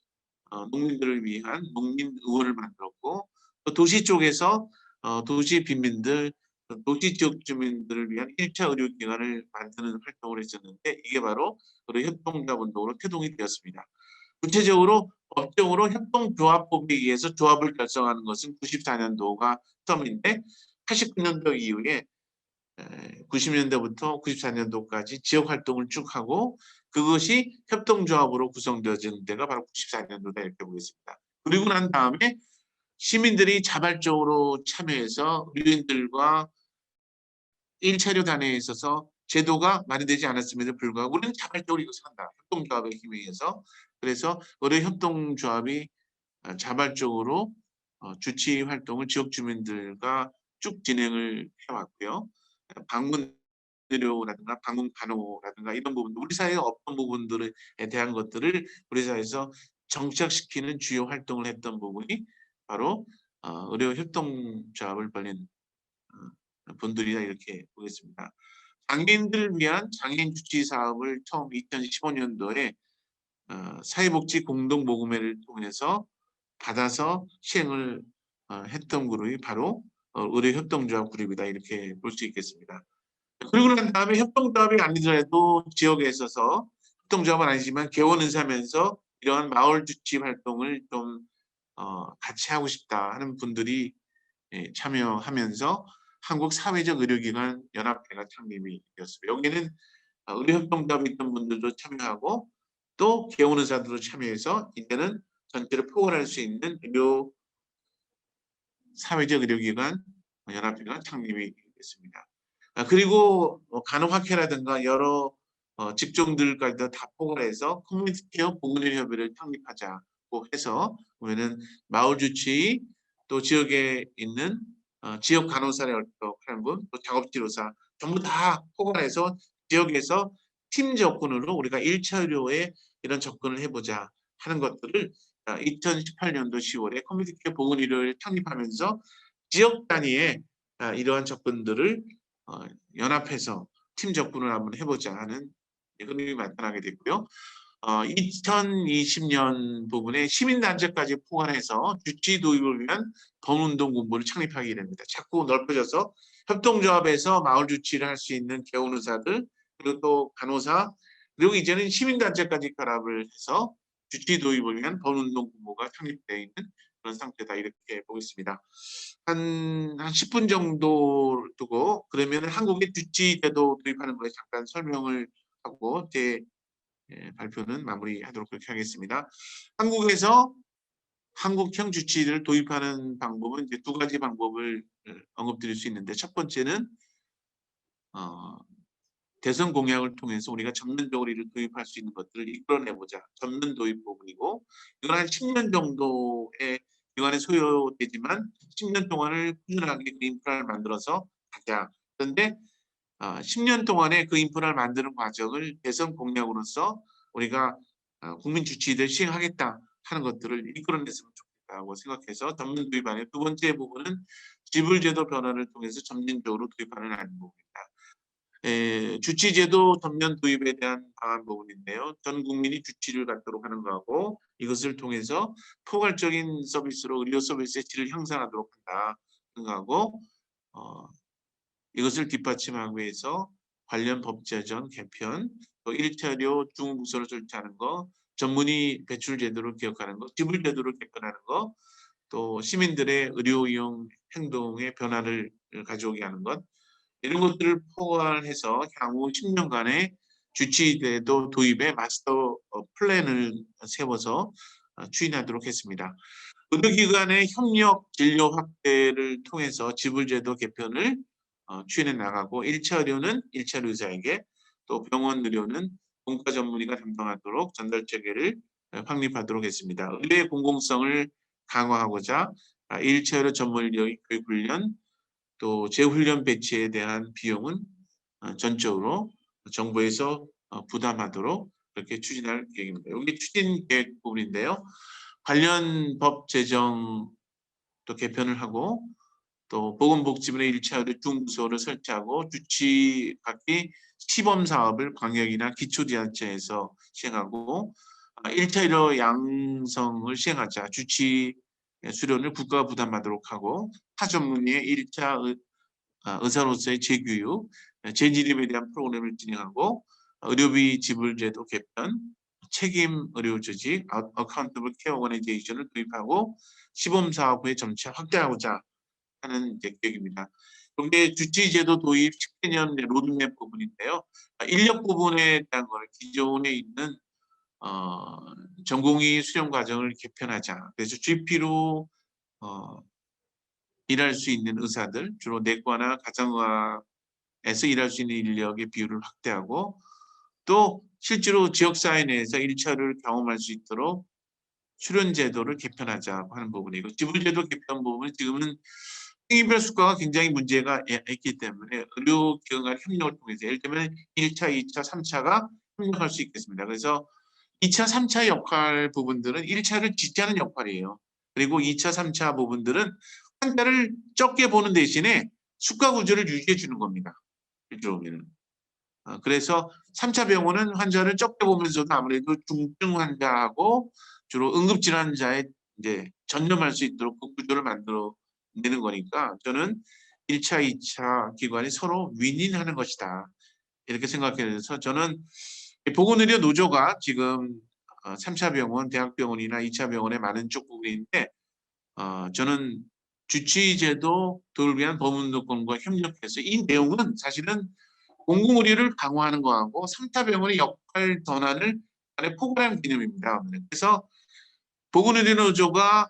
농민들을 위한 농민의원을 만들었고 또 도시 쪽에서 도시 빈민들, 도시 지역 주민들을 위한 1차 의료기관을 만드는 활동을 했었는데 이게 바로 협동조합 운동으로 태동이 되었습니다. 구체적으로 법적으로 협동조합법에 의해서 조합을 결성하는 것은 94년도가 처음인데 89년도 이후에 90년대부터 94년도까지 지역 활동을 쭉 하고 그것이 협동조합으로 구성되어진 데가 바로 94년도다 이렇게 보겠습니다. 그리고 난 다음에 시민들이 자발적으로 참여해서 의료인들과 1차료 단위에 있어서 제도가 마련되지 않았음에도 불구하고 우리는 자발적으로 이것을 한다. 협동조합의 힘에 의해서. 그래서 의료협동조합이 자발적으로 주치 활동을 지역 주민들과 쭉 진행을 해왔고요. 방문 의료라든가 방문 간호라든가 이런 부분들 우리 사회의 어떤 부분들에 대한 것들을 우리 사회에서 정착시키는 주요 활동을 했던 부분이 바로 의료협동조합을 벌린 분들이다 이렇게 보겠습니다. 장애인들을 위한 장애인 주치 사업을 처음 2015년도에 사회복지 공동모금회를 통해서 받아서 시행을 했던 그룹이 바로 의료협동조합 그룹이다 이렇게 볼 수 있겠습니다. 그리고 난 다음에 협동조합이 아니더라도 지역에 있어서 협동조합은 아니지만 개원의사면서 이러한 마을 주치 활동을 좀 같이 하고 싶다 하는 분들이 참여하면서 한국 사회적 의료기관 연합회가 창립이 되었습니다. 여기는 의료협동조합에 있던 분들도 참여하고 또 개원의사들도 참여해서 이제는 전체를 포괄할 수 있는 의료 사회적 의료기관 연합회가 창립이 됐습니다. 그리고 간호학회라든가 여러 직종들까지도 다 포괄해서 커뮤니티 케어 보건의료협의회를 창립하자고 해서 보면은 마을 주치 또 지역에 있는 지역 간호사를 하는 분, 또 작업치료사 전부 다 포괄해서 지역에서 팀 접근으로 우리가 1차 의료에 이런 접근을 해보자 하는 것들을 2018년도 10월에 커뮤니티 케어 보건의료를 창립하면서 지역 단위의 이러한 접근들을 연합해서 팀 접근을 한번 해보자 하는 흐름이 나타나게 됐고요. 2020년 부분에 시민단체까지 포괄해서 주치 도입을 위한 범운동 군부를 창립하게 됩니다. 자꾸 넓혀져서 협동조합에서 마을 주치를 할 수 있는 개원의사들 그리고 또 간호사 그리고 이제는 시민단체까지 결합을 해서 주치 도입을 위한 범운동 군부가 창립되어 있는 그런 상태다 이렇게 보겠습니다. 한 10분 정도 두고 그러면 한국의 주치 제도 도입하는 거에 잠깐 설명을 하고 제 발표는 마무리하도록 그렇게 하겠습니다. 한국에서 한국형 주치의를 도입하는 방법은 이제 두 가지 방법을 언급드릴 수 있는데 첫 번째는 대선 공약을 통해서 우리가 전면적으로 이를 도입할 수 있는 것들을 이끌어내보자. 전면 도입 부분이고 이건 한 10년 정도의 기간에 소요되지만 10년 동안을 꾸준하게 그 인프라를 만들어서 가자. 그런데 10년 동안에 그 인프라를 만드는 과정을 대선 공약으로서 우리가 국민 주치의를 시행하겠다 하는 것들을 이끌어냈으면 좋겠다고 생각해서 전면 도입안의 두 번째 부분은 지불제도 변화를 통해서 점진적으로 도입하는 안부분입니다 주치제도 전면 도입에 대한 방안 부분인데요. 전 국민이 주치를 갖도록 하는 거하고 이것을 통해서 포괄적인 서비스로 의료 서비스의 질을 향상하도록 한다 생각하고 이것을 뒷받침하기 위해서 관련 법 제정 개편, 또 1차료 중부서를 설치하는 거, 전문의 배출 제도를 개혁하는 거, 지불 제도를 개편하는 거, 또 시민들의 의료 이용 행동의 변화를 가져오게 하는 것, 이런 것들을 포괄해서 향후 10년간의 주치의제도 도입의 마스터 플랜을 세워서 추진하도록 했습니다. 의료기관의 협력 진료 확대를 통해서 지불제도 개편을 추진해 나가고 1차 의료는 1차 의사에게 또 병원 의료는 본과 전문의가 담당하도록 전달 체계를 확립하도록 했습니다. 의료의 공공성을 강화하고자 1차 의료 전문 인력의 교육 훈련 또 재훈련 배치에 대한 비용은 전적으로 정부에서 부담하도록 그렇게 추진할 계획입니다. 여기 추진 계획 부분인데요. 관련 법 제정 또 개편을 하고 또 보건복지부의 1차 의료 중부서를 설치하고 주치 각기 시범 사업을 광역이나 기초지자체에서 시행하고 1차 의료 양성을 시행하자. 주치 수료를 국가가 부담하도록 하고 타전문의의 1차 의사로서의 재교육, 재진입에 대한 프로그램을 진행하고 의료비 지불제도 개편, 책임 의료 조직, 어카운터블 케어 오거나이제이션을 도입하고 시범 사업 후에 점차 확대하고자 하는 계획입니다. 이게 주치제도 도입 10개년 로드맵 부분인데요. 인력 부분에 대한 걸 기존에 있는 전공의 수련 과정을 개편하자. 그래서 GP로 일할 수 있는 의사들, 주로 내과나 가정의학에서 일할 수 있는 인력의 비율을 확대하고 또 실제로 지역사회 내에서 1차를 경험할 수 있도록 수련 제도를 개편하자고 하는 부분이고 지불제도 개편 부분은 지금은 생인별 수가가 굉장히 문제가 있기 때문에 의료기관 간 협력을 통해서 예를 들면 1차, 2차, 3차가 협력할 수 있겠습니다. 그래서 2차, 3차 역할 부분들은 1차를 지지하는 역할이에요. 그리고 2차, 3차 부분들은 환자를 적게 보는 대신에 수가 구조를 유지해 주는 겁니다. 실제로 보면은. 그래서 3차 병원은 환자를 적게 보면서도 아무래도 중증 환자하고 주로 응급질환자에 이제 전념할 수 있도록 그 구조를 만들어 내는 거니까 저는 1차, 2차 기관이 서로 윈윈하는 것이다. 이렇게 생각해서 저는 보건의료 노조가 지금 3차 병원, 대학병원이나 2차 병원에 많은 쪽 부분인데 저는 주치의제도 도를 위한 법운동권과 협력해서 이 내용은 사실은 공공의료를 강화하는 거하고 3차 병원의 역할 전환을 안에 포괄한 개념입니다. 그래서 보건의료노조가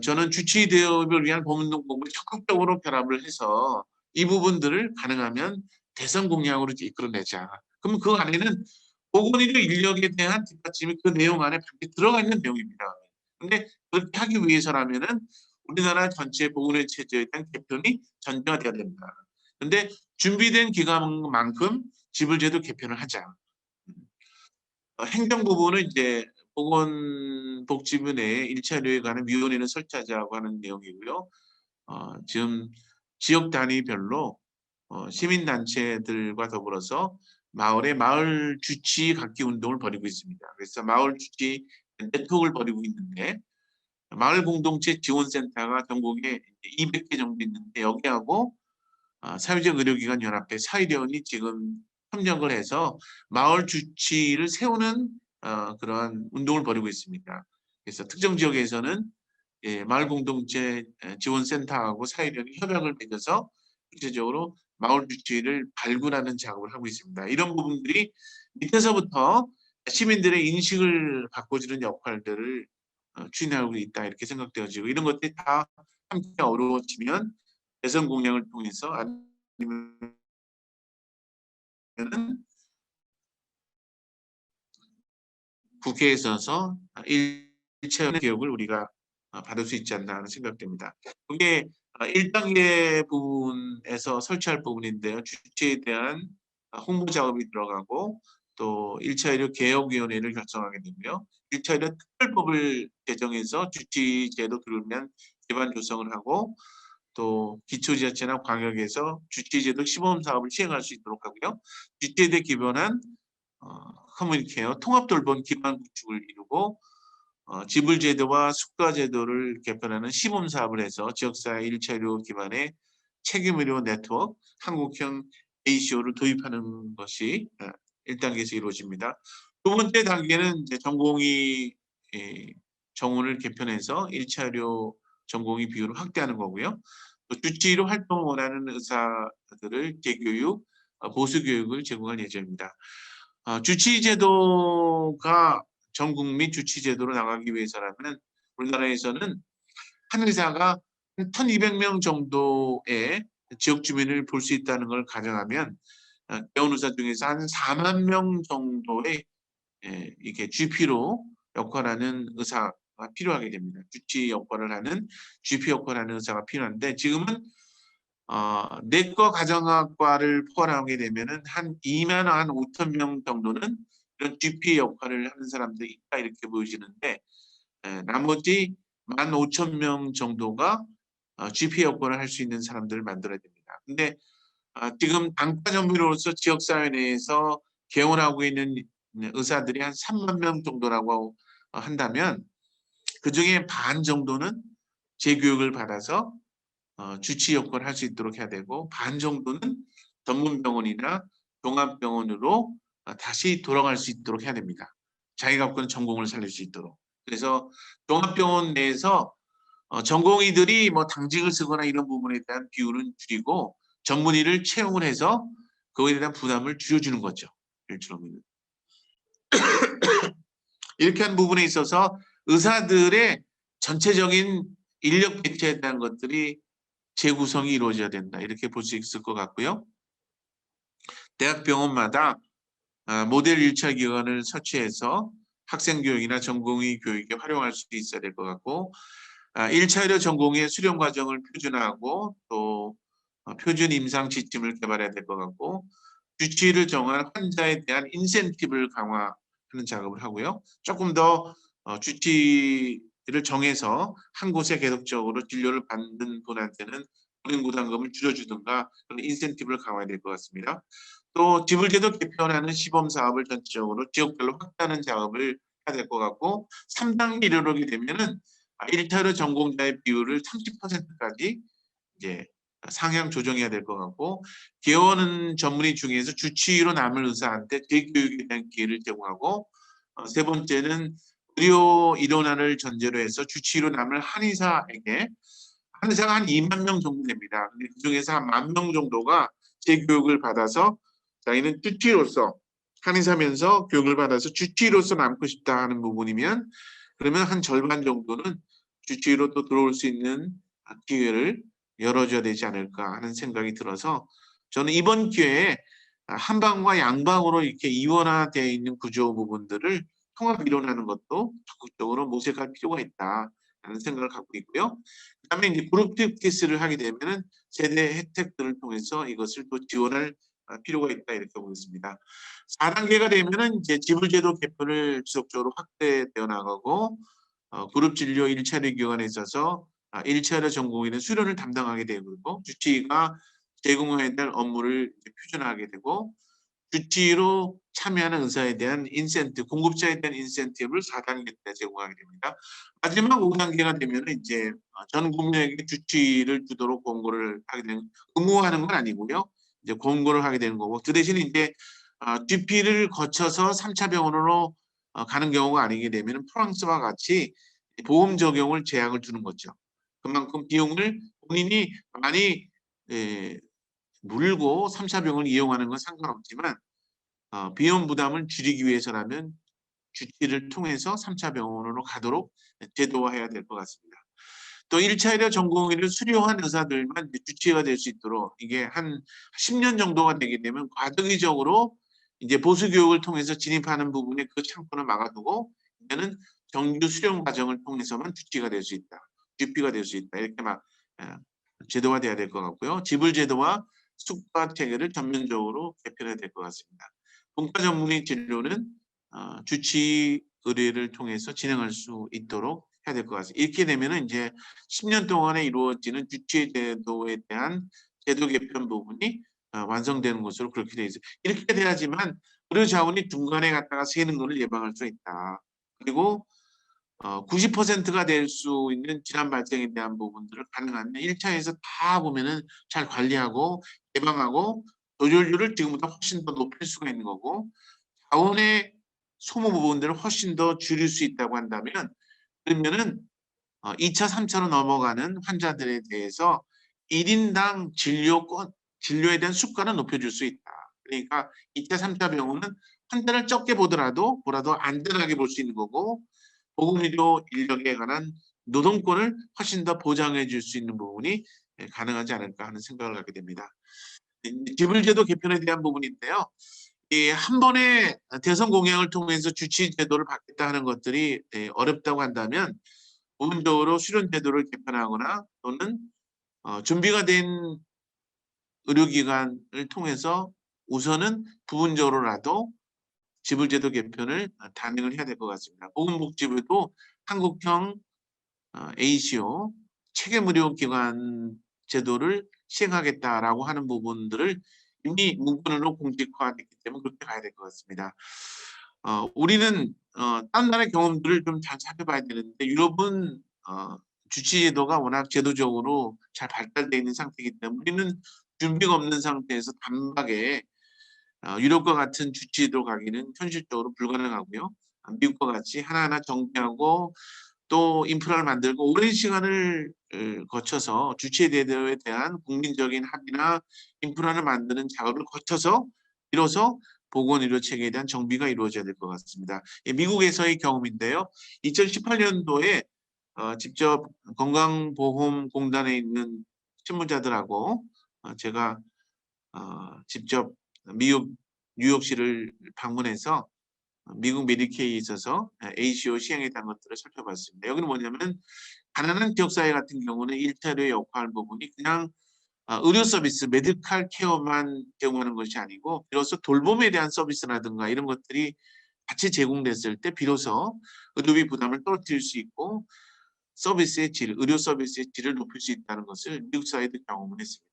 저는 주치의 대업을 위한 법운동권을 적극적으로 결합을 해서 이 부분들을 가능하면 대선 공약으로 이끌어내자. 그러면 그 안에는 보건의료 인력에 대한 뒷받침이 그 내용 안에 반드시 들어가 있는 내용입니다. 그런데 그렇게 하기 위해서라면은 우리나라 전체 보건의료 체제에 대한 개편이 전제가 돼야 됩니다. 그런데 준비된 기간만큼 지불제도 개편을 하자. 행정 부분은 이제 보건복지부 내에 1차 의료에 관한 위원회를 설치하자고 하는 내용이고요. 지금 지역 단위별로 시민단체들과 더불어서 마을에 마을 주치 갖기 운동을 벌이고 있습니다. 그래서 마을 주치 네트워크를 벌이고 있는데 마을 공동체 지원센터가 전국에 200개 정도 있는데 여기하고 사회적 의료기관 연합회 사의련이 지금 협력을 해서 마을 주치를 세우는 그러한 운동을 벌이고 있습니다. 그래서 특정 지역에서는 마을 공동체 지원센터하고 사회련이 협약을 맺어서 구체적으로 마을 주치를 발굴하는 작업을 하고 있습니다. 이런 부분들이 밑에서부터 시민들의 인식을 바꿔주는 역할들을 추진하고 있다 이렇게 생각되어지고 이런 것들이 다 함께 어우러지면 대선 공약을 통해서 아니면 하면은 국회에 있어서 일체 개혁을 우리가 받을 수 있지 않나 하는 생각됩니다. 그게 1단계 부분에서 설치할 부분인데요. 주체에 대한 홍보 작업이 들어가고 또 1차 의료 개혁위원회를 결성하게 되고요. 1차 의료 특별법을 제정해서 주치제도 들으면 기반 조성을 하고 또 기초지자체나 광역에서 주치제도 시범 사업을 시행할 수 있도록 하고요. 주치제도에 기반한 커뮤니케어 통합돌봄 기반 구축을 이루고 지불제도와 수가제도를 개편하는 시범 사업을 해서 지역사회 1차 의료 기반의 책임의료 네트워크 한국형 ACO를 도입하는 것이 1단계에서 이루어집니다. 두 번째 단계는 이제 전공의 정원을 개편해서 1차 의료 전공의 비율을 확대하는 거고요. 또 주치의로 활동을 원하는 의사들을 재교육, 보수 교육을 제공할 예정입니다. 주치의 제도가 전국 및 주치의 제도로 나가기 위해서라면 우리나라에서는 한 의사가 1,200명 정도의 지역 주민을 볼 수 있다는 걸 가정하면 개원 의사 중에서 한 4만 명 정도의 이게 GP로 역할하는 의사가 필요하게 됩니다. 주치 역할을 하는 GP 역할을 하는 의사가 필요한데 지금은 내과 가정학과를 포함하게 되면은 한 2만 한 5천 명 정도는 이런 GP 역할을 하는 사람들이 있다 이렇게 보여지는데 나머지 15,000명 정도가 GP 역할을 할 수 있는 사람들을 만들어야 됩니다. 근데 지금 단과 전문의로서 지역사회 내에서 개원하고 있는 의사들이 한 3만 명 정도라고 한다면 그중에 반 정도는 재교육을 받아서 주치 역할을 할 수 있도록 해야 되고 반 정도는 전문병원이나 종합병원으로 다시 돌아갈 수 있도록 해야 됩니다. 자기가 갖고 있는 전공을 살릴 수 있도록. 그래서 종합병원 내에서 전공의들이 뭐 당직을 쓰거나 이런 부분에 대한 비율은 줄이고 전문의를 채용을 해서 그거에 대한 부담을 줄여주는 거죠. 일주일은. 이렇게 한 부분에 있어서 의사들의 전체적인 인력 배치에 대한 것들이 재구성이 이루어져야 된다. 이렇게 볼 수 있을 것 같고요. 대학병원마다 모델 1차 기관을 설치해서 학생교육이나 전공의 교육에 활용할 수 있어야 될 것 같고 1차 의료 전공의 수련 과정을 표준화하고 또 표준 임상 지침을 개발해야 될 것 같고 주치의를 정한 환자에 대한 인센티브를 강화하는 작업을 하고요. 조금 더 주치의를 정해서 한 곳에 계속적으로 진료를 받는 분한테는 본인 부담금을 줄여주든가 그런 인센티브를 강화해야 될 것 같습니다. 또 지불제도 개편하는 시범 사업을 전체적으로 지역별로 확대하는 작업을 해야 될 것 같고 3단계 이르게 되면은 1차로 전공자의 비율을 30%까지 이제 상향 조정해야 될 것 같고 개원 전문의 중에서 주치의로 남을 의사한테 재교육에 대한 기회를 제공하고 세 번째는 의료 일원화를 전제로 해서 주치의로 남을 한의사에게 한의사가 한 2만 명 정도 됩니다. 근데 그중에서 한 1만 명 정도가 재교육을 받아서 자기는 주치의로서 한의사면서 교육을 받아서 주치의로서 남고 싶다 하는 부분이면 그러면 한 절반 정도는 주치의로 또 들어올 수 있는 기회를 열어줘야 되지 않을까 하는 생각이 들어서 저는 이번 기회에 한방과 양방으로 이렇게 이원화되어 있는 구조 부분들을 통합 이론하는 것도 적극적으로 모색할 필요가 있다 하는 생각을 갖고 있고요. 그다음에 이제 그룹 테스트를 하게 되면은 세대 혜택들을 통해서 이것을 또 지원할 필요가 있다 이렇게 보겠습니다. 4단계가 되면은 이제 지불제도 개편을 지속적으로 확대되어 나가고 그룹 진료 1차례 기관에 있어서 1차례 전공의는 수련을 담당하게 되고 주치의가 제공해야 될 업무를 표준화하게 되고 주치의로 참여하는 의사에 대한 인센티브, 공급자에 대한 인센티브를 4단계 때 제공하게 됩니다. 마지막 5단계가 되면 이제 전 국민에게 주치의를 주도록 권고를 하게 되는 의무화하는 건 아니고요. 이제 권고를 하게 되는 거고 그 대신 이제 GP를 거쳐서 3차 병원으로 가는 경우가 아니게 되면 프랑스와 같이 보험 적용을 제약을 두는 거죠. 그만큼 비용을 본인이 많이 물고 3차 병원을 이용하는 건 상관없지만 비용 부담을 줄이기 위해서라면 주치의를 통해서 3차 병원으로 가도록 제도화해야 될 것 같습니다. 또 1차 의료 전공의를 수료한 의사들만 이제 주치의가 될 수 있도록 이게 한 10년 정도가 되게 되면 과도기적으로 이제 보수 교육을 통해서 진입하는 부분에 그 창구를 막아두고 이제는 정규 수련 과정을 통해서만 주치의가 될 수 있다. GP가 될 수 있다. 이렇게 막 제도화돼야 될 것 같고요. 지불 제도와 숙박 체계를 전면적으로 개편해야 될 것 같습니다. 분과 전문의 진료는 주치의 의뢰를 통해서 진행할 수 있도록 해야 될 것 같습니다. 이렇게 되면은 이제 10년 동안에 이루어지는 주치의 제도에 대한 제도 개편 부분이 완성되는 것으로 그렇게 되어 있어요. 이렇게 돼야지만 의료 자원이 중간에 갔다가 새는 것을 예방할 수 있다. 그리고 90%가 될 수 있는 질환 발생에 대한 부분들을 가능하면 1차에서 다 보면은 잘 관리하고 예방하고 조절률을 지금보다 훨씬 더 높일 수가 있는 거고 자원의 소모 부분들을 훨씬 더 줄일 수 있다고 한다면 그러면은 2차, 3차로 넘어가는 환자들에 대해서 1인당 진료에 대한 수가는 높여줄 수 있다. 그러니까 2차, 3차 병원은 환자를 적게 보더라도 안전하게 볼 수 있는 거고 보건의료 인력에 관한 노동권을 훨씬 더 보장해 줄 수 있는 부분이 가능하지 않을까 하는 생각을 갖게 됩니다. 지불제도 개편에 대한 부분인데요. 한 번에 대선 공약을 통해서 주치의 제도를 받겠다 하는 것들이 어렵다고 한다면 부분적으로 수련 제도를 개편하거나 또는 준비가 된 의료기관을 통해서 우선은 부분적으로라도 지불제도 개편을 단행을 해야 될 것 같습니다. 보건복지부도 한국형 ACO 책임의료기관 제도를 시행하겠다라고 하는 부분들을 이미 문건으로 공식화됐기 때문에 그렇게 가야 될 것 같습니다. 우리는 다른 나라의 경험들을 좀 잘 살펴봐야 되는데 유럽은 주치제도가 워낙 제도적으로 잘 발달되어 있는 상태이기 때문에 우리는 준비가 없는 상태에서 단박에 유럽과 같은 주치제도 가기는 현실적으로 불가능하고요. 미국과 같이 하나하나 정비하고 또 인프라를 만들고 오랜 시간을 거쳐서 주치의 제도에 대한 국민적인 합의나 인프라를 만드는 작업을 거쳐서 비로소 보건의료 체계에 대한 정비가 이루어져야 될 것 같습니다. 미국에서의 경험인데요. 2018년도에 직접 건강보험공단에 있는 실무자들하고 제가 직접 미국 뉴욕시를 방문해서 미국 메디케이에 있어서 ACO 시행에 대한 것들을 살펴봤습니다. 여기는 뭐냐면 가난한 지역사회 같은 경우는 일자리의 역할 부분이 그냥 의료 서비스, 메디칼 케어만 제공하는 것이 아니고 비로소 돌봄에 대한 서비스라든가 이런 것들이 같이 제공됐을 때 비로소 의료비 부담을 떨어뜨릴 수 있고 서비스의 질, 의료 서비스의 질을 높일 수 있다는 것을 미국 사회도 경험을 했습니다.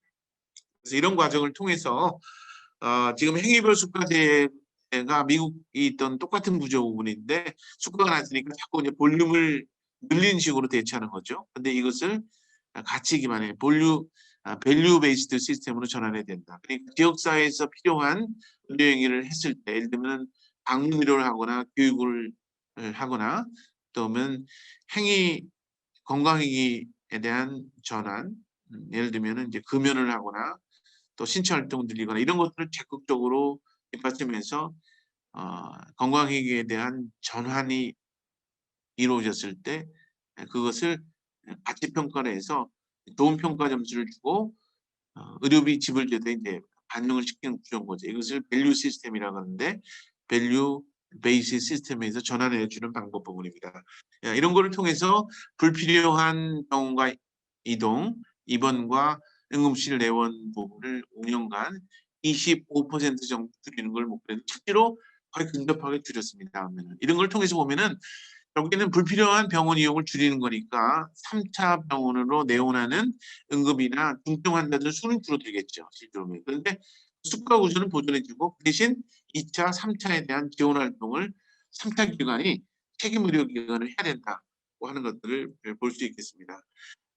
그래서 이런 과정을 통해서 지금 행위별 수가제가 미국이 있던 똑같은 구조 부분인데 수가가 낮으니까 자꾸 이제 볼륨을 늘리는 식으로 대처하는 거죠. 근데 이것을 가치 기반의 밸류 베이스드 시스템으로 전환해야 된다. 그러니까 지역사회에서 필요한 의료 행위를 했을 때 예를 들면 방문 의료를 하거나 교육을 하거나 또는 건강행위에 대한 전환 예를 들면 이제 금연을 하거나 또 신체 활동을 늘리거나 이런 것들을 적극적으로 뒷받침해서 건강행위에 대한 전환이 이루어졌을 때 그것을 가치 평가를 해서 좋은 평가 점수를 주고 의료비 지불 제도에 이제 반영을 시키는 구조인 거죠. 이것을 밸류 시스템이라고 하는데 밸류 베이스 시스템에서 전환해 주는 방법 부분입니다. 이런 거를 통해서 불필요한 병원과 이동, 입원과 응급실 내원 부분을 5년간 25% 정도 줄이는 걸 목표로 실제로 거의 근접하게 줄였습니다. 이런 걸 통해서 보면은 여기는 불필요한 병원 이용을 줄이는 거니까 3차 병원으로 내원하는 응급이나 중증 환자들 수는 줄어들겠죠. 실제로. 그런데 수가 우선은 보존해주고 그 대신 2차, 3차에 대한 지원 활동을 3차 기관이 책임 의료기관을 해야 된다고 하는 것들을 볼 수 있겠습니다.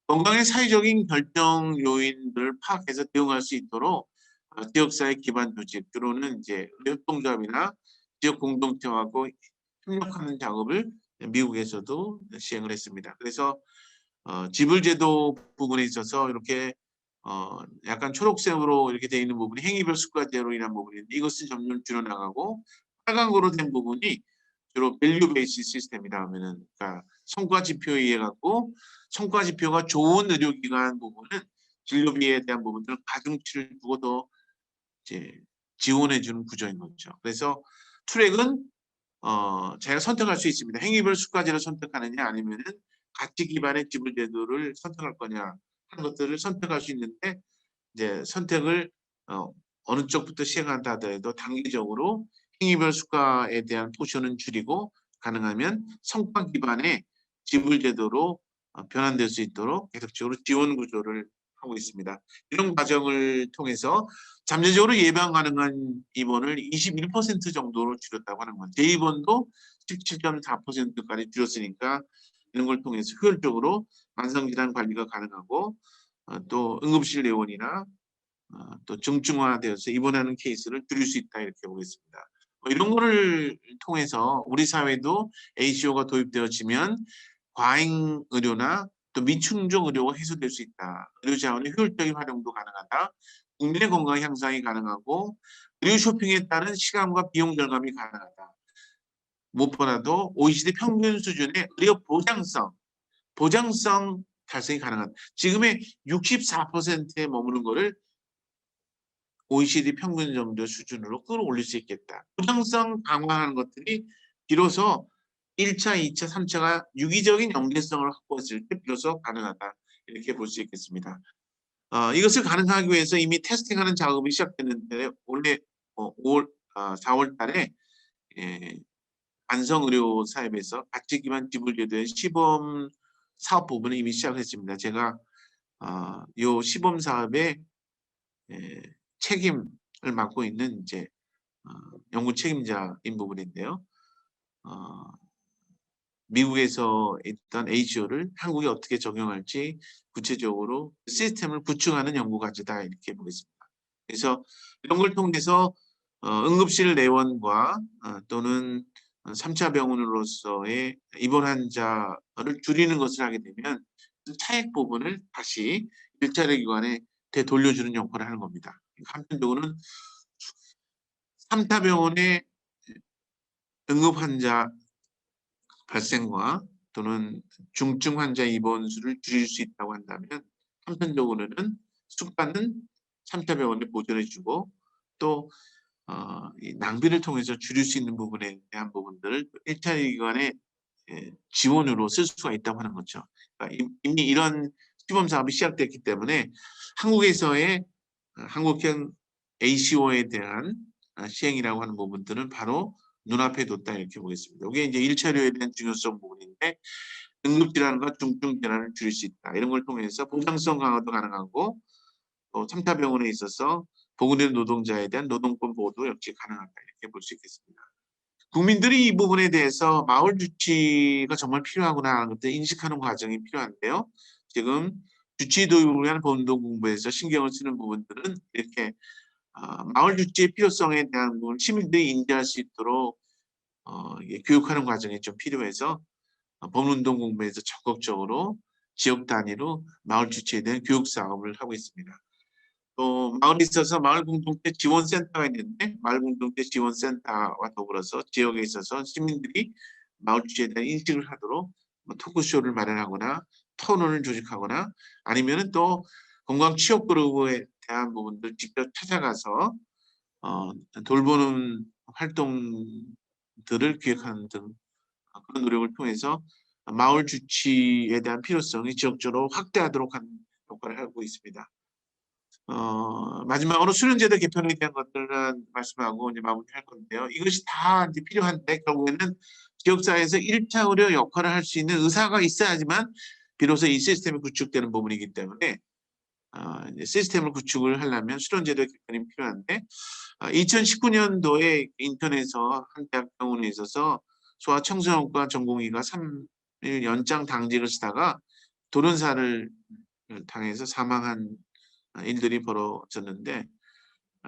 건강의 사회적인 결정 요인들을 파악해서 대응할 수 있도록 지역사회 기반 조직, 주로는 이제 협동조합이나 지역 공동체하고 협력하는 작업을 미국에서도 시행을 했습니다. 그래서 지불제도 부분에 있어서 이렇게 약간 초록색으로 이렇게 되어 있는 부분이 행위별 수가제로 인한 부분인데 이것은 점점 줄여나가고 빨간거로 된 부분이 주로 밸류 베이스 시스템이라 하면은 그러니까 성과 지표에 의해 갖고 성과 지표가 좋은 의료기관 부분은 진료비에 대한 부분들을 가중치를 두고 더 이제 지원해 주는 구조인 거죠. 그래서 트랙은 제가 선택할 수 있습니다. 행위별 수까지를 선택하느냐 아니면은 가치 기반의 지불 제도를 선택할 거냐 하는 것들을 선택할 수 있는데 이제 선택을 어느 쪽부터 시행한다 하더라도 단기적으로 행위별 수가에 대한 포션은 줄이고 가능하면 성과 기반의 지불 제도로 변환될 수 있도록 계속적으로 지원 구조를 하고 있습니다. 이런 과정을 통해서 잠재적으로 예방 가능한 입원을 21% 정도로 줄였다고 하는 거죠. 재입원도 17.4%까지 줄였으니까 이런 걸 통해서 효율적으로 만성질환 관리가 가능하고 또 응급실 내원이나 또 정중화되어서 입원하는 케이스를 줄일 수 있다 이렇게 보겠습니다. 이런 거를 통해서 우리 사회도 ACO가 도입되어지면 과잉 의료나 또 미충족 의료가 해소될 수 있다. 의료 자원의 효율적인 활용도 가능하다. 국민의 건강 향상이 가능하고 의료 쇼핑에 따른 시간과 비용 절감이 가능하다. 무엇보다도 OECD 평균 수준의 의료 보장성 달성이 가능하다. 지금의 64%에 머무는 거를 OECD 평균 정도 수준으로 끌어올릴 수 있겠다. 보장성 강화하는 것들이 비로소 1차, 2차, 3차가 유기적인 연계성을 확보했을 때 비로소 가능하다. 이렇게 볼 수 있겠습니다. 이것을 가능하기 위해서 이미 테스팅하는 작업이 시작됐는데 올해 4월 달에 안성의료사업에서 가치 기반 지불 제도의 시범 사업 부분을 이미 시작했습니다. 제가 이 시범 사업의 책임을 맡고 있는 이제 연구 책임자인 부분인데요. 미국에서 있던 ACO를 한국에 어떻게 적용할지 구체적으로 시스템을 구축하는 연구 과제다 이렇게 보겠습니다. 그래서 이런 걸 통해서 응급실 내원과 또는 3차 병원으로서의 입원 환자를 줄이는 것을 하게 되면 그 차액 부분을 다시 일자리 기관에 되돌려주는 역할을 하는 겁니다. 한편적으로는 3차 병원의 응급 환자 발생과 또는 중증 환자 입원 수를 줄일 수 있다고 한다면 한편적으로는 수가는 3차 병원에 보전해주고 또 이 낭비를 통해서 줄일 수 있는 부분에 대한 부분들을 1차 기관의 지원으로 쓸 수가 있다고 하는 거죠. 그러니까 이미 이런 시범 사업이 시작됐기 때문에 한국에서의 한국형 ACO에 대한 시행이라고 하는 부분들은 바로 눈앞에 뒀다 이렇게 보겠습니다. 이게 이제 1차료에 대한 중요성 부분인데 응급질환과 중증질환을 줄일 수 있다. 이런 걸 통해서 보장성 강화도 가능하고 또 3차 병원에 있어서 보건의 노동자에 대한 노동권 보호도 역시 가능하다 이렇게 볼 수 있겠습니다. 국민들이 이 부분에 대해서 마을 주치가 정말 필요하구나 하는 것들 인식하는 과정이 필요한데요. 지금 주치 도입을 위한 본도 공부에서 신경을 쓰는 부분들은 이렇게 마을 주치의 필요성에 대한 부분 시민들이 인지할 수 있도록 교육하는 과정이 좀 필요해서 법운동 공부에서 적극적으로 지역 단위로 마을 주치에 대한 교육 사업을 하고 있습니다. 또 마을에 있어서 마을 공동체 지원센터가 있는데 마을 공동체 지원센터와 더불어서 지역에 있어서 시민들이 마을 주치에 대한 인식을 하도록 토크쇼를 마련하거나 토론을 조직하거나 아니면은 또 건강 취업 그룹에 대한 부분들 직접 찾아가서 돌보는 활동들을 기획하는 등 그런 노력을 통해서 마을 주치에 대한 필요성이 지역적으로 확대하도록 하는 역할을 하고 있습니다. 마지막으로 수련제도 개편에 대한 것들은 말씀하고 이제 마무리할 건데요. 이것이 다 이제 필요한데 결국에는 지역사회에서 1차 의료 역할을 할 수 있는 의사가 있어야지만 비로소 이 시스템이 구축되는 부분이기 때문에 이제 시스템을 구축을 하려면 수련제도 개편이 필요한데 2019년도에 인천에서 한 대학병원에 있어서 소아청소년과 전공의가 3일 연장 당직을 쓰다가 돌연사를 당해서 사망한 일들이 벌어졌는데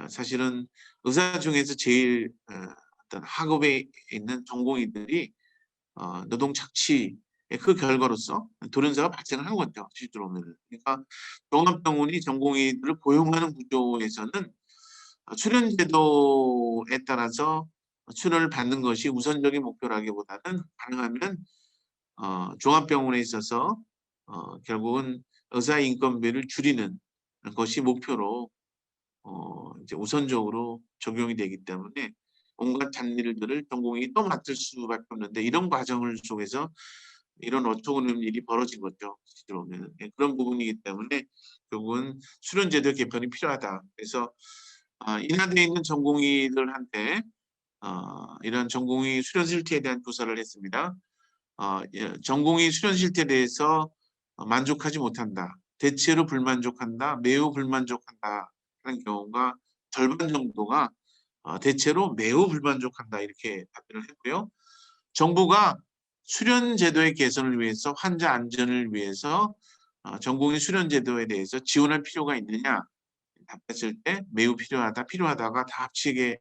사실은 의사 중에서 제일 어떤 학업에 있는 전공의들이 노동 착취의 그 결과로서 돌연사가 발생을 한 거죠. 실제로 보면. 그러니까 종합병원이 전공의들을 고용하는 구조에서는 수련제도에 따라서 출연을 받는 것이 우선적인 목표라기보다는 가능하면 종합병원에 있어서 결국은 의사 인건비를 줄이는 것이 목표로 이제 우선적으로 적용이 되기 때문에 온갖 잡일들을 전공이 또 맡을 수밖에 없는데 이런 과정을 속에서 이런 어처구니 없는 일이 벌어진 거죠. 실제로는 그런 부분이기 때문에 결국은 수련제도 개편이 필요하다. 그래서 인하되어 있는 전공의들한테 이런 전공의 수련 실태에 대한 조사를 했습니다. 전공의 수련 실태에 대해서 만족하지 못한다. 대체로 불만족한다. 매우 불만족한다. 하는 경우가 절반 정도가 대체로 매우 불만족한다. 이렇게 답변을 했고요. 정부가 수련 제도의 개선을 위해서 환자 안전을 위해서 전공의 수련 제도에 대해서 지원할 필요가 있느냐 답했을 때 매우 필요하다. 필요하다가 다 합치게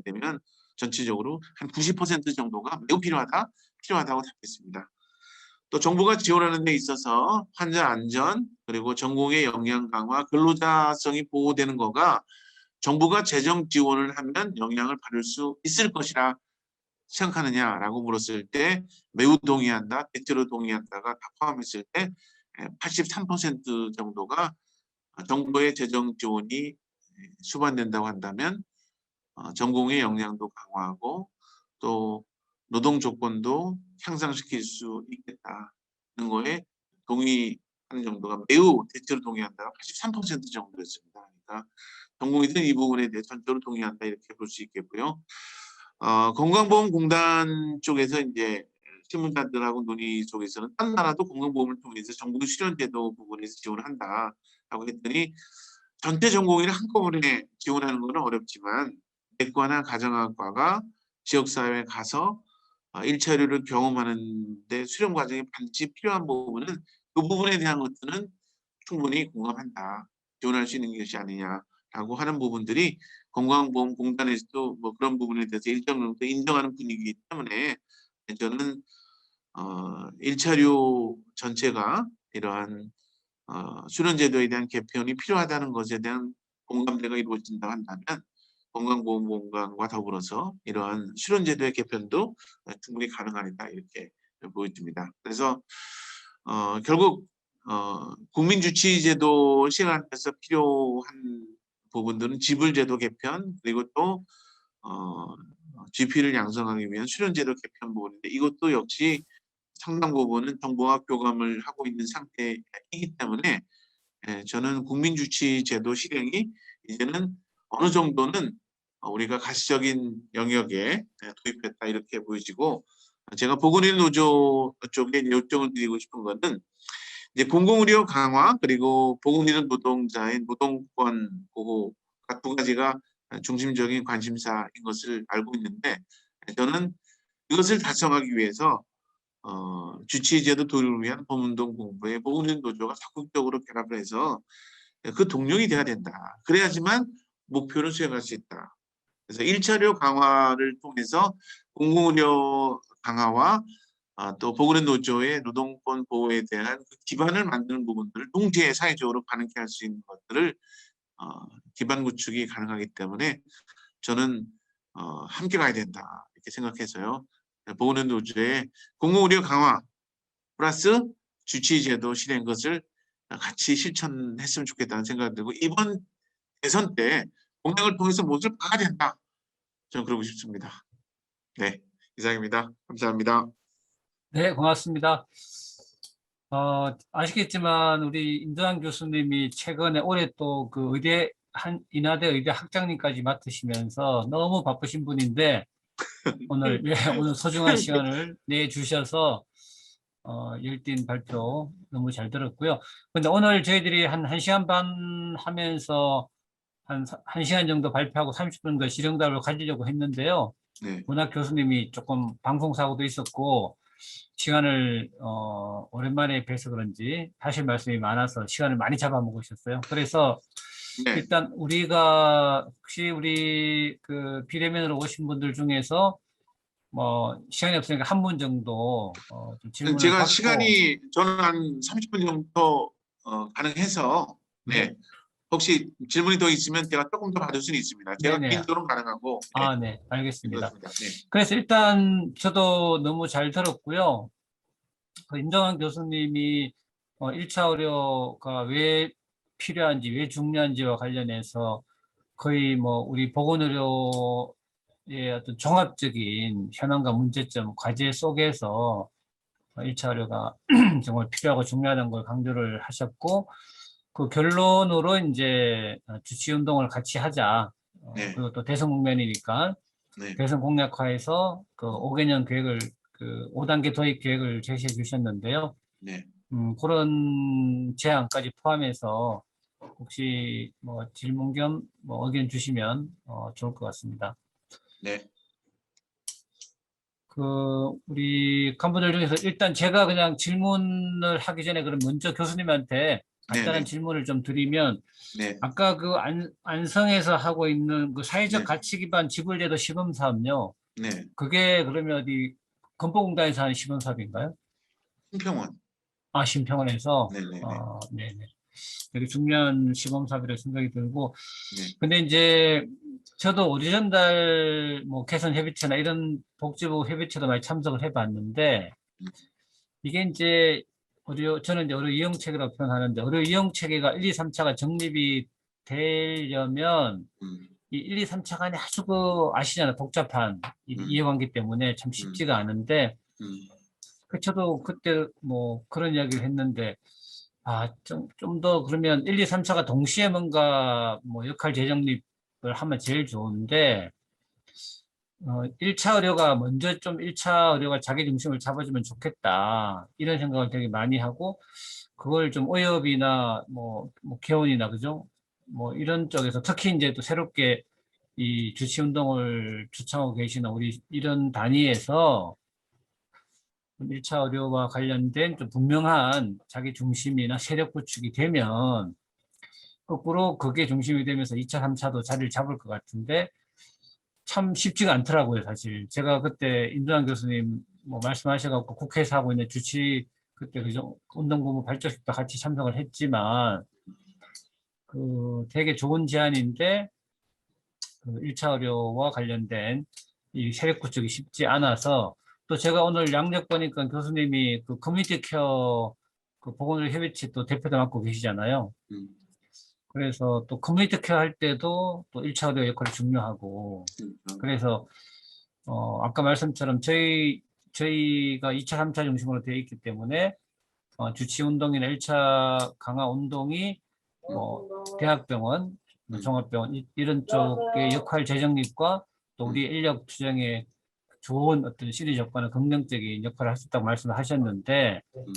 되면 전체적으로 한 90% 정도가 매우 필요하다. 필요하다고 답했습니다. 또 정부가 지원하는 데 있어서 환자 안전 그리고 전공의 역량 강화 근로자성이 보호되는 거가 정부가 재정 지원을 하면 영향을 받을 수 있을 것이라 생각하느냐라고 물었을 때 매우 동의한다, 대체로 동의한다가 다 포함했을 때 83% 정도가 정부의 재정 지원이 수반된다고 한다면 전공의 역량도 강화하고 또 노동 조건도 향상시킬 수 있겠다는 거에 동의하는 정도가 매우 대체로 동의한다가 83% 정도였습니다. 그러니까 전공의들은 이 부분에 대해 전적으로 동의한다 이렇게 볼 수 있겠고요. 건강보험공단 쪽에서 이제 실무자들하고 논의 쪽에서는 딴 나라도 건강보험을 통해서 전공 수련제도 부분에서 지원을 한다라고 했더니 전체 전공의를 한꺼번에 지원하는 것은 어렵지만 내과나 가정학과가 지역사회에 가서 1차료를 경험하는데 수련 과정이 반드시 필요한 부분은 그 부분에 대한 것들은 충분히 공감한다. 지원할 수 있는 것이 아니냐라고 하는 부분들이 건강보험공단에서도 뭐 그런 부분에 대해서 일정 정도 인정하는 분위기이기 때문에 저는 1차료 전체가 이러한 수련제도에 대한 개편이 필요하다는 것에 대한 공감대가 이루어진다고 한다면 건강보험공단과 더불어서 이러한 수련제도의 개편도 충분히 가능하다 이렇게 보여집니다. 그래서 결국 국민주치제도 시행하면서 필요한 부분들은 지불제도 개편 그리고 또 GP를 양성하기 위한 수련제도 개편 부분인데 이것도 역시 상당 부분은 정부와 교감을 하고 있는 상태이기 때문에 저는 국민주치제도 실행이 이제는 어느 정도는 우리가 가시적인 영역에 도입했다 이렇게 보여지고 제가 보건의료 노조 쪽에 요청을 드리고 싶은 것은 이제 공공의료 강화 그리고 보건의료 노동자의 노동권 보호가 두 가지가 중심적인 관심사인 것을 알고 있는데 저는 이것을 달성하기 위해서 주치의제도 도입을 위한 법운동 공부에 보건의료 노조가 적극적으로 결합을 해서 그 동력이 돼야 된다. 그래야지만 목표를 수행할 수 있다. 그래서 1차료 강화를 통해서 공공의료 강화와 또 보건의료 노조의 노동권 보호에 대한 그 기반을 만드는 부분들을 동시에 사회적으로 가능케 할 수 있는 것들을 기반 구축이 가능하기 때문에 저는 함께 가야 된다 이렇게 생각해서요. 보건의료 노조의 공공의료 강화 플러스 주치의제도 실행 것을 같이 실천했으면 좋겠다는 생각이 들고 이번 대선 때 공약을 통해서 무엇을 봐야 된다. 저는 그러고 싶습니다. 네, 이상입니다. 감사합니다. 네, 고맙습니다. 아시겠지만 우리 임도환 교수님이 최근에 올해 또 그 인하대 의대 학장님까지 맡으시면서 너무 바쁘신 분인데 오늘 오늘 소중한 시간을 내주셔서 열띤 발표 너무 잘 들었고요. 근데 오늘 저희들이 한 1시간 반 하면서 한 1시간 정도 발표하고 30분 더 실행답을 가지려고 했는데요. 네. 워낙 교수님이 조금 방송사고도 있었고 시간을 오랜만에 뵈서 그런지 하실 말씀이 많아서 시간을 많이 잡아먹으셨어요. 그래서 네. 일단 우리가 혹시 우리 그 비대면으로 오신 분들 중에서 뭐 시간이 없으니까 한 분 정도 좀 질문을 제가 받고 시간이 저는 한 30분 정도 가능해서 네. 네. 혹시 질문이 더 있으면 제가 조금 더 받을 수는 있습니다. 제가 네네. 개인적으로는 가능하고. 네, 네, 알겠습니다. 그렇습니다. 네, 그래서 일단 저도 너무 잘 들었고요. 그 임정환 교수님이 1차 의료가 왜 필요한지, 왜 중요한지와 관련해서 거의 뭐 우리 보건의료의 어떤 종합적인 현황과 문제점, 과제 속에서 1차 의료가 정말 필요하고 중요하다는 걸 강조를 하셨고, 그 결론으로 이제 주치 운동을 같이 하자. 네, 그리고 또 대선 국면이니까 네, 대선 공약화해서 그 5개년 계획을, 그 5단계 도입 계획을 제시해 주셨는데요. 네, 그런 제안까지 포함해서 혹시 뭐 질문 겸 뭐 의견 주시면 좋을 것 같습니다. 네, 우리 간부들 중에서 일단 제가 그냥 질문을 하기 전에 그럼 먼저 교수님한테 네, 간단한 네, 질문을 좀 드리면, 네, 아까 그 안성에서 하고 있는 그 사회적 네, 가치 기반 지불제도 시범 사업요. 네. 그게 그러면 어디 건보공단에서 하는 시범 사업인가요? 신평원. 심평원에서. 네, 네, 네, 네네. 되게 중요한 시범 사업이라 생각이 들고, 네, 근데 이제 저도 의료 전달 뭐 개선 협의체나 이런 복지부 협의체도 많이 참석을 해봤는데, 음, 이게 이제 저는 이제 의료 이용 체계라고 표현하는데, 의료 이용 체계가 1, 2, 3차가 정립이 되려면 음, 이 1, 2, 3차 간에 아주 그 아시잖아요. 복잡한 음, 이해관계 때문에 참 음, 쉽지가 않은데, 음, 저도 그때 뭐 그런 이야기를 했는데, 좀 더 그러면 1, 2, 3차가 동시에 뭔가 뭐 역할 재정립을 하면 제일 좋은데, 1차 의료가 먼저 좀 1차 의료가 자기 중심을 잡아주면 좋겠다. 이런 생각을 되게 많이 하고, 그걸 좀 의협이나 뭐 개원이나 그죠? 뭐 이런 쪽에서 특히 이제 또 새롭게 이 주치 운동을 주창하고 계시는 우리 이런 단위에서 1차 의료와 관련된 좀 분명한 자기 중심이나 세력 구축이 되면 거꾸로 그게 중심이 되면서 2차, 3차도 자리를 잡을 것 같은데 참 쉽지가 않더라고요, 사실. 제가 그때 임도환 교수님 뭐 말씀하셔갖고 국회에서 하고 있는 주치 그때 그죠? 운동본부 발족식도 같이 참석을 했지만 그 되게 좋은 제안인데 그 1차 의료와 관련된 이 세력 구축이 쉽지 않아서 또 제가 오늘 양력 보니까 교수님이 그 커뮤니티 케어 그 보건의료 협의체 또 대표도 맡고 계시잖아요. 음, 그래서 또 커뮤니티 케어 할 때도 또 1차 의료 역할이 중요하고 그래서 아까 말씀처럼 저희가 2차, 3차 중심으로 되어 있기 때문에 주치 운동이나 1차 강화 운동이 뭐 대학병원, 뭐 음, 종합병원 이런 쪽의 역할 재정립과 또 우리 음, 인력 투쟁에 좋은 어떤 시너지 효과는 긍정적인 역할을 할 수 있다고 말씀을 하셨는데 음,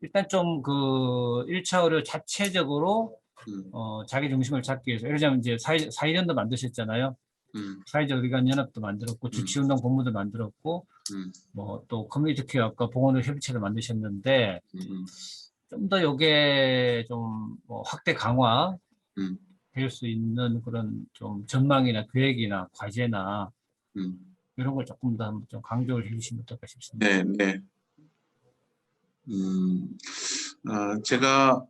일단 좀 그 1차 의료 자체적으로 음, 자기 중심을 잡기 위해서 예를 들자면 이제 사회전도 만드셨잖아요. 음, 사회적 의관 연합도 만들었고 음, 주치운동 본부도 만들었고 음, 뭐 또 커뮤니티 케어과 보건의료 협의체를 만드셨는데 음, 좀 더 요게 좀 뭐 확대 강화 음, 될 수 있는 그런 좀 전망이나 계획이나 과제나 음. 이런 걸 조금 더 한번 좀 강조를 해주시면 어떨까 싶습니다. 네, 네. 음, 제가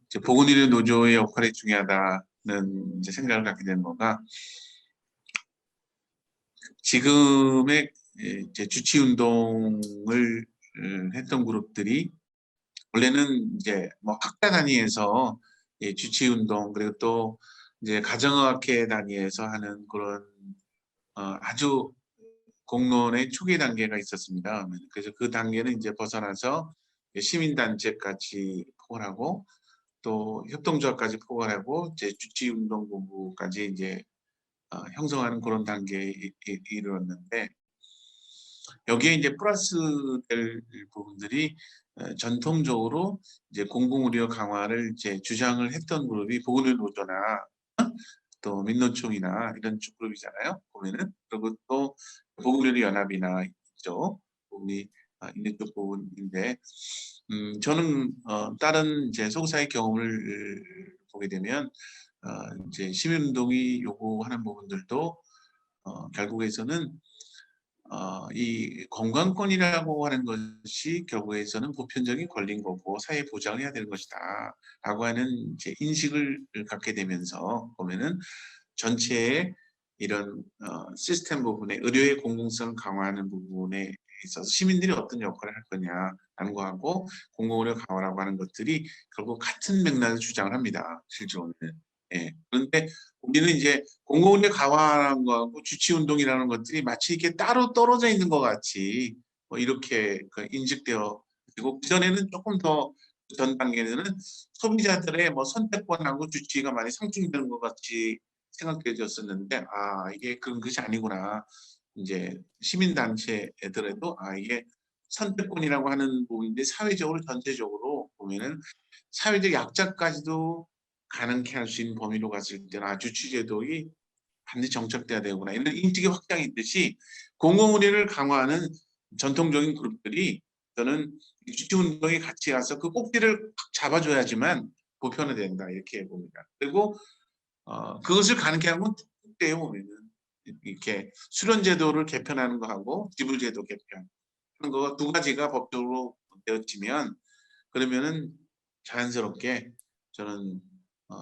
이제 보건의료 노조의 역할이 중요하다는 이제 생각을 갖게 된 거가 지금의 이제 주치 운동을 했던 그룹들이 원래는 이제 뭐 학과 단위에서 주치 운동 그리고 또 이제 가정의학회 단위에서 하는 그런 아주 공론의 초기 단계가 있었습니다. 그래서 그 단계는 이제 벗어나서 시민단체까지 포괄하고 또 협동조합까지 포괄하고 이제 주치운동본부까지 이제 형성하는 그런 단계에 이르렀는데 여기에 이제 플러스 될 부분들이 전통적으로 이제 공공의료 강화를 이제 주장을 했던 그룹이 보건의료 노조나 또 민노총이나 이런 쪽 그룹이잖아요. 보면은 그리고 또 보건의료 연합이나 있죠. 부분이 있는 쪽 부분인데 저는 다른 이제 소사의 경험을 보게 되면 이제 시민운동이 요구하는 부분들도 결국에서는 이 건강권이라고 하는 것이 결국에서는 보편적인 권리인 거고 사회 보장을 해야 되는 것이다라고 하는 이제 인식을 갖게 되면서 보면은 전체의 이런 시스템 부분에 의료의 공공성을 강화하는 부분에 있어서 시민들이 어떤 역할을 할 거냐라는 거하고 공공의료 강화라고 하는 것들이 결국 같은 맥락을 주장을 합니다. 실제로는. 예. 그런데 우리는 이제 공공의료 강화라는 거하고 주치운동이라는 것들이 마치 이렇게 따로 떨어져 있는 것 같이 뭐 이렇게 인식되어 그리고 그전에는 조금 더 전 단계에는 소비자들의 뭐 선택권하고 주치의가 많이 상충되는 것 같이 생각되어졌었는데 이게 그런 것이 아니구나. 이제 시민단체들에도 이게 선택권이라고 하는 부분인데 사회적으로 전체적으로 보면은 사회적 약자까지도 가능케 할 수 있는 범위로 갔을 때는 주치제도의 반드시 정착돼야 되구나 이런 인식의 확장이 있듯이 공공의료를 강화하는 전통적인 그룹들이 저는 주치운동에 같이 가서 그 꼭지를 확 잡아줘야지만 보편화된다 이렇게 봅니다. 그리고 그것을 가능케 하는 건 특대에 보면은 이렇게 수련제도를 개편하는 거하고 지불제도 개편하는 거 두 가지가 법적으로 되어지면 그러면은 자연스럽게 저는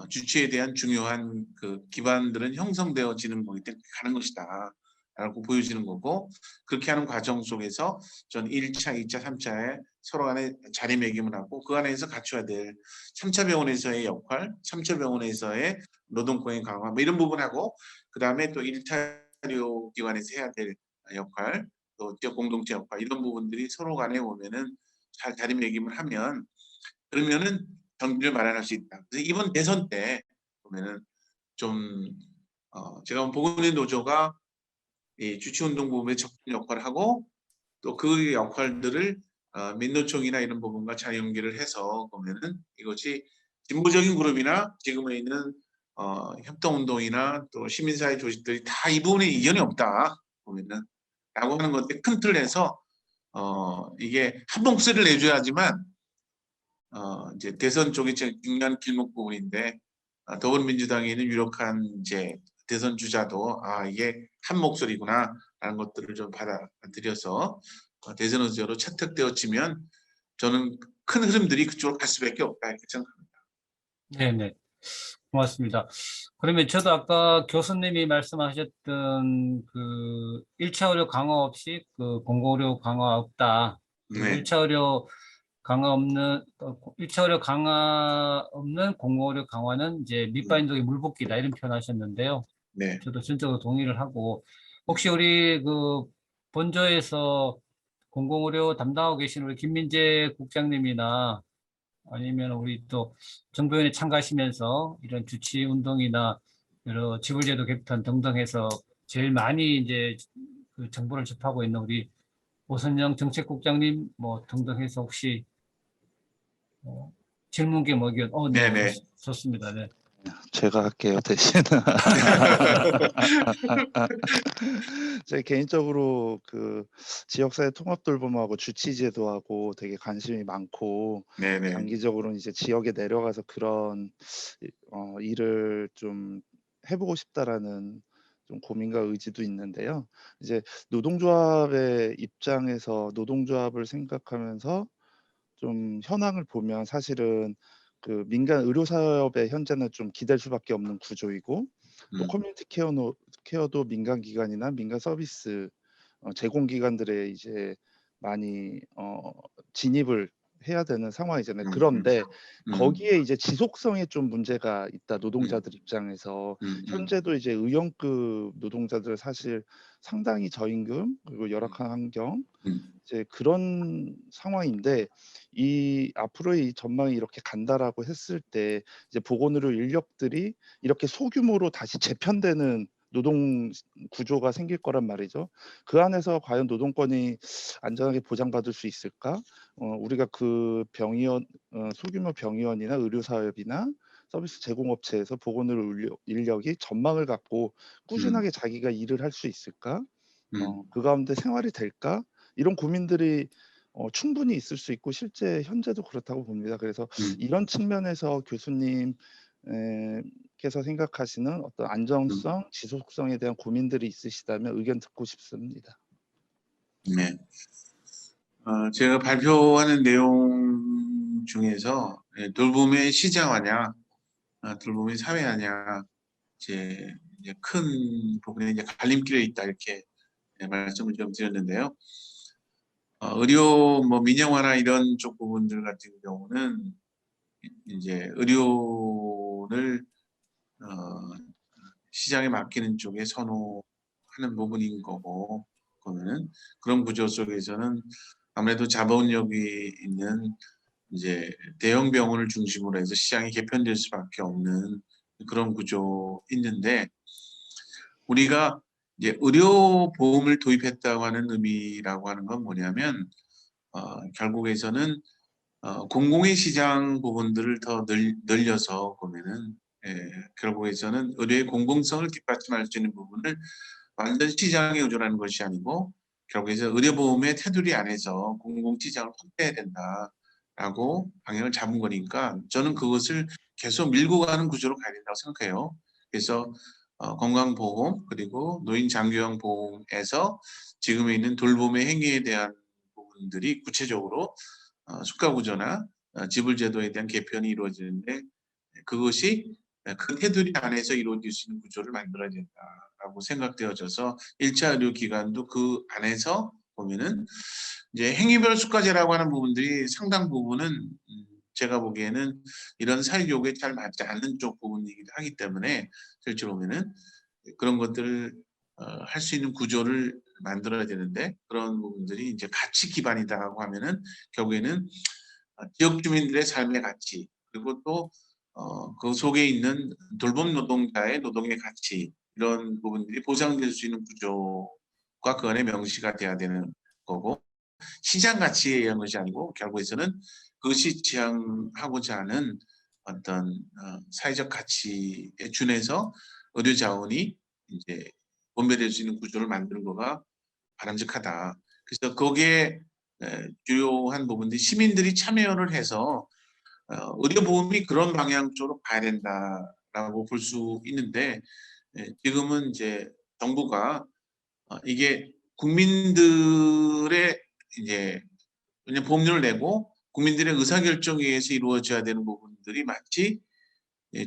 주치에 대한 중요한 그 기반들은 형성되어지는 거기 때문에 가는 것이다. 라고 보여지는 거고 그렇게 하는 과정 속에서 저는 1차, 2차, 3차에 서로 간에 자리매김을 하고 그 안에서 갖춰야 될 3차 병원에서의 역할, 3차 병원에서의 노동권의 강화 뭐 이런 부분하고 그 다음에 또 1차 의료기관에서 해야 될 역할, 또 지역 공동체 역할 이런 부분들이 서로 간에 보면은 잘 자리매김을 하면 그러면은 정비를 마련할 수 있다. 그래서 이번 대선 때 보면은 좀 제가 보건의 노조가 이 주치운동 부분에 적극 역할을 하고 또 그 역할들을 민노총이나 이런 부분과 잘 연계를 해서 보면은 이것이 진보적인 그룹이나 지금에 있는 협동운동이나 또 시민사회 조직들이 다 이 부분에 이견이 없다 보면은 라고 하는 건데 큰 틀에서 이게 한 목소리를 내줘야지만 이제 대선 쪽이 제일 중요한 길목 부분인데 더불어민주당에 있는 유력한 이제 대선 주자도 이게 한 목소리구나라는 것들을 좀 받아들여서 대선 의제로 채택되어지면 저는 큰 흐름들이 그쪽으로 갈 수밖에 없다 이렇게 생각합니다. 네네. 고맙습니다. 그러면 저도 아까 교수님이 말씀하셨던 그 1차 의료 강화 없이 그 공공의료 강화 없다. 그리고 네, 1차 의료 강화 없는, 1차 의료 강화 없는 공공의료 강화는 이제 밑바인덕의 물붓기다. 이런 표현 하셨는데요. 네. 저도 전적으로 동의를 하고, 혹시 우리 그 본조에서 공공의료 담당하고 계신 우리 김민재 국장님이나 아니면 우리 또 정부위원회 참가하시면서 이런 주치 운동이나 여러 지불제도 개편 등등 해서 제일 많이 이제 그 정보를 접하고 있는 우리 오선영 정책국장님 뭐 등등 해서 혹시 어, 질문계 뭐 의견 네, 네네. 좋습니다. 네. 제가 할게요, 대신. 제 개인적으로 그 지역사회 통합돌봄하고 주치제도하고 되게 관심이 많고 네네. 장기적으로는 이제 지역에 내려가서 그런 일을 좀 해보고 싶다라는 좀 고민과 의지도 있는데요. 이제 노동조합의 입장에서 노동조합을 생각하면서 좀 현황을 보면 사실은 그 민간 의료 사업에 현재는 좀 기댈 수밖에 없는 구조이고 또 커뮤니티 케어도 민간 기관이나 민간 서비스 제공 기관들에 이제 많이 진입을 해야 되는 상황이잖아요. 그런데 거기에 이제 지속성에 좀 문제가 있다. 노동자들 입장에서 현재도 이제 의원급 노동자들 사실 상당히 저임금 그리고 열악한 환경 이제 그런 상황인데 이 앞으로의 이 전망이 이렇게 간다라고 했을 때 이제 보건의료 인력들이 이렇게 소규모로 다시 재편되는 노동 구조가 생길 거란 말이죠. 그 안에서 과연 노동권이 안전하게 보장받을 수 있을까? 우리가 그 병의원 소규모 병의원이나 의료사업이나 서비스 제공업체에서 보건의료 인력이 전망을 갖고 꾸준하게 자기가 일을 할 수 있을까? 그 가운데 생활이 될까? 이런 고민들이 충분히 있을 수 있고 실제 현재도 그렇다고 봅니다. 그래서 이런 측면에서 교수님 께서 생각하시는 어떤 안정성, 지속성에 대한 고민들이 있으시다면 의견 듣고 싶습니다. 네. 제가 발표하는 내용 중에서 돌봄의 시장화냐, 돌봄의 사회화냐, 이제 큰 부분에 이제 갈림길에 있다 이렇게 말씀을 좀 드렸는데요. 의료 뭐 민영화나 이런 쪽 부분들 같은 경우는 이제 의료를 시장에 맡기는 쪽에 선호하는 부분인 거고, 그러면은 그런 구조 속에서는 아무래도 자본력이 있는 이제 대형 병원을 중심으로 해서 시장이 개편될 수밖에 없는 그런 구조 있는데, 우리가 이제 의료 보험을 도입했다고 하는 의미라고 하는 건 뭐냐면 결국에서는 공공의 시장 부분들을 더 늘려서 보면은 결국에서는 의료의 공공성을 뒷받침할 수 있는 부분을 완전 시장에 의존하는 것이 아니고 결국에서 의료보험의 테두리 안에서 공공시장을 확대해야 된다라고 방향을 잡은 거니까 저는 그것을 계속 밀고 가는 구조로 가야 된다고 생각해요. 그래서 건강보험 그리고 노인장기요양보험에서 지금에 있는 돌봄의 행위에 대한 부분들이 구체적으로 수가구조나 지불제도에 대한 개편이 이루어지는데 그것이 그 테두리 안에서 이루어질 수 있는 구조를 만들어야 된다라고 생각되어져서 1차 의료기관도 그 안에서 보면은 이제 행위별 수가제라고 하는 부분들이 상당 부분은 제가 보기에는 이런 사회교육에 잘 맞지 않는 쪽 부분이기도 하기 때문에 실제로 보면은 그런 것들을 할 수 있는 구조를 만들어야 되는데 그런 부분들이 이제 가치 기반이다라고 하면은 결국에는 지역 주민들의 삶의 가치 그리고 또 그 속에 있는 돌봄 노동자의 노동의 가치 이런 부분들이 보장될 수 있는 구조가 그 안에 명시가 돼야 되는 거고 시장 가치에 의한 것이 아니고 결국에서는 그것이 지향하고자 하는 어떤 사회적 가치에 준해서 의료 자원이 이제 분배될 수 있는 구조를 만드는 거가 바람직하다. 그래서 거기에 주요한 부분들이 시민들이 참여를 해서 의료보험이 그런 방향 쪽으로 가야 된다라고 볼 수 있는데 지금은 이제 정부가 이게 국민들의 이제 그냥 보험료를 내고 국민들의 의사결정에 의해서 이루어져야 되는 부분들이 마치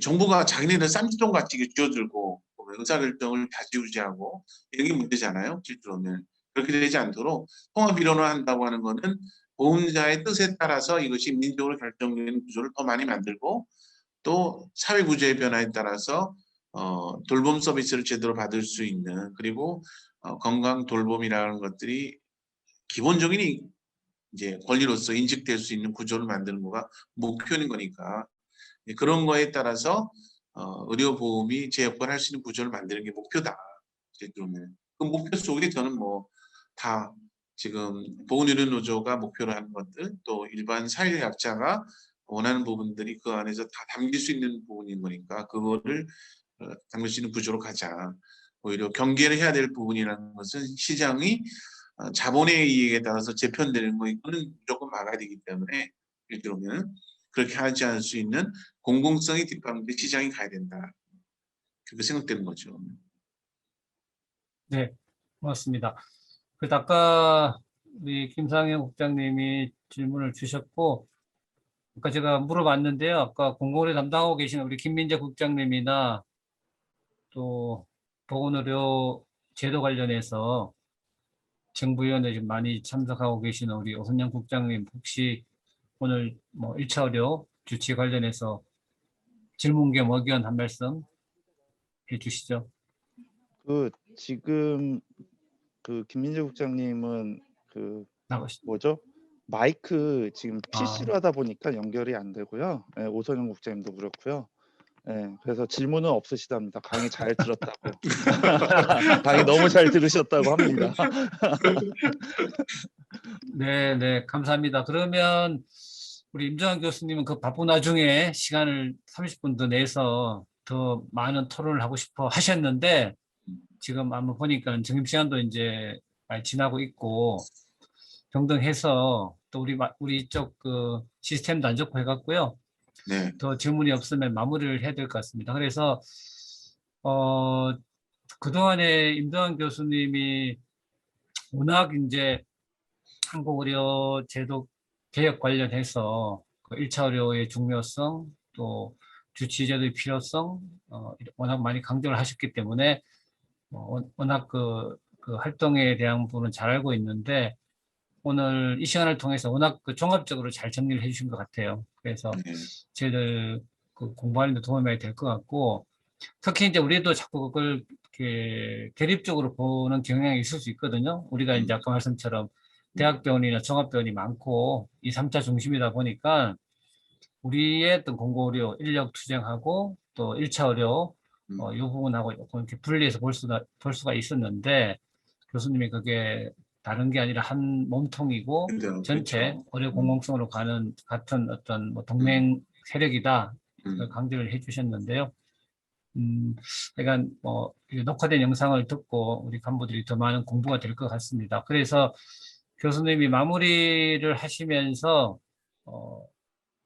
정부가 자기네들 쌈짓돈 같이 쥐어들고 의사결정을 다지우지하고 이게 문제잖아요. 실제로는 그렇게 되지 않도록 통합 이론을 한다고 하는 거는 보험자의 뜻에 따라서 이것이 민족으로 결정되는 구조를 더 많이 만들고 또 사회 구조의 변화에 따라서 돌봄 서비스를 제대로 받을 수 있는 그리고 건강 돌봄이라는 것들이 기본적인 이제 권리로서 인식될 수 있는 구조를 만드는 거가 목표인 거니까 그런 거에 따라서 의료보험이 제 역할을 할 수 있는 구조를 만드는 게 목표다. 그러면 그 목표 속에 저는 뭐 다 지금 보건의료노조가 목표로 하는 것들 또 일반 사회약자가 원하는 부분들이 그 안에서 다 담길 수 있는 부분인 거니까 그거를 담길 수 있는 구조로 가자. 오히려 경계를 해야 될 부분이라는 것은 시장이 자본의 이익에 따라서 재편되는 거 이거는 무조건 막아야 되기 때문에 예를 들면 그렇게 하지 않을 수 있는 공공성이 뒷받침돼 시장이 가야 된다. 그렇게 생각되는 거죠. 네, 고맙습니다. 그래서 아까 우리 김상현 국장님이 질문을 주셨고, 아까 제가 물어봤는데요. 아까 공공의료 담당하고 계신 우리 김민재 국장님이나 또 보건의료 제도 관련해서 정부위원회 지금 많이 참석하고 계시는 우리 오선영 국장님 혹시 오늘 뭐 1차 의료 주치 관련해서 질문 겸 의견 한 말씀 해주시죠. 지금 김민재 국장님은 나가시. 뭐죠? 마이크 지금 아, PC로 하다 보니까 연결이 안 되고요. 오선영 국장님도 그렇고요. 그래서 질문은 없으시답니다. 강의 잘 들었다고요. 강의 너무 잘 들으셨다고 합니다. 네, 네, 감사합니다. 그러면 우리 임정환 교수님은 그 바쁜 와중에 시간을 30분 더 내서 더 많은 토론을 하고 싶어 하셨는데 지금 한번 보니까 점심시간도 이제 많이 지나고 있고 평등해서 또 우리 이쪽 그 시스템도 안 좋고 해갖고요. 네. 더 질문이 없으면 마무리를 해야 될 것 같습니다. 그래서 그동안에 임정환 교수님이 워낙 이제 한국의료 제도 개혁 관련해서 그 1차 의료의 중요성 또 주치제도의 필요성 워낙 많이 강조를 하셨기 때문에 워낙 그 활동에 대한 부분은 잘 알고 있는데 오늘 이 시간을 통해서 워낙 그 종합적으로 잘 정리를 해주신 것 같아요. 그래서 네. 저희들 그 공부하는 데 도움이 많이 될 것 같고 특히 이제 우리도 자꾸 그걸 이렇게 대립적으로 보는 경향이 있을 수 있거든요. 우리가 이제 아까 말씀처럼 대학병원이나 종합병원이 많고 이 3차 중심이다 보니까 우리의 어떤 공고의료 인력 투쟁하고 또 1차 의료 이 부분하고 조금 이렇게 분리해서 볼 수가 있었는데 교수님이 그게 다른 게 아니라 한 몸통이고 그죠, 전체 그렇죠. 의료 공공성으로 가는 같은 어떤 뭐 동맹 세력이다 그걸 강조를 해주셨는데요. 그러니까 뭐 녹화된 영상을 듣고 우리 간부들이 더 많은 공부가 될 것 같습니다. 그래서 교수님이 마무리를 하시면서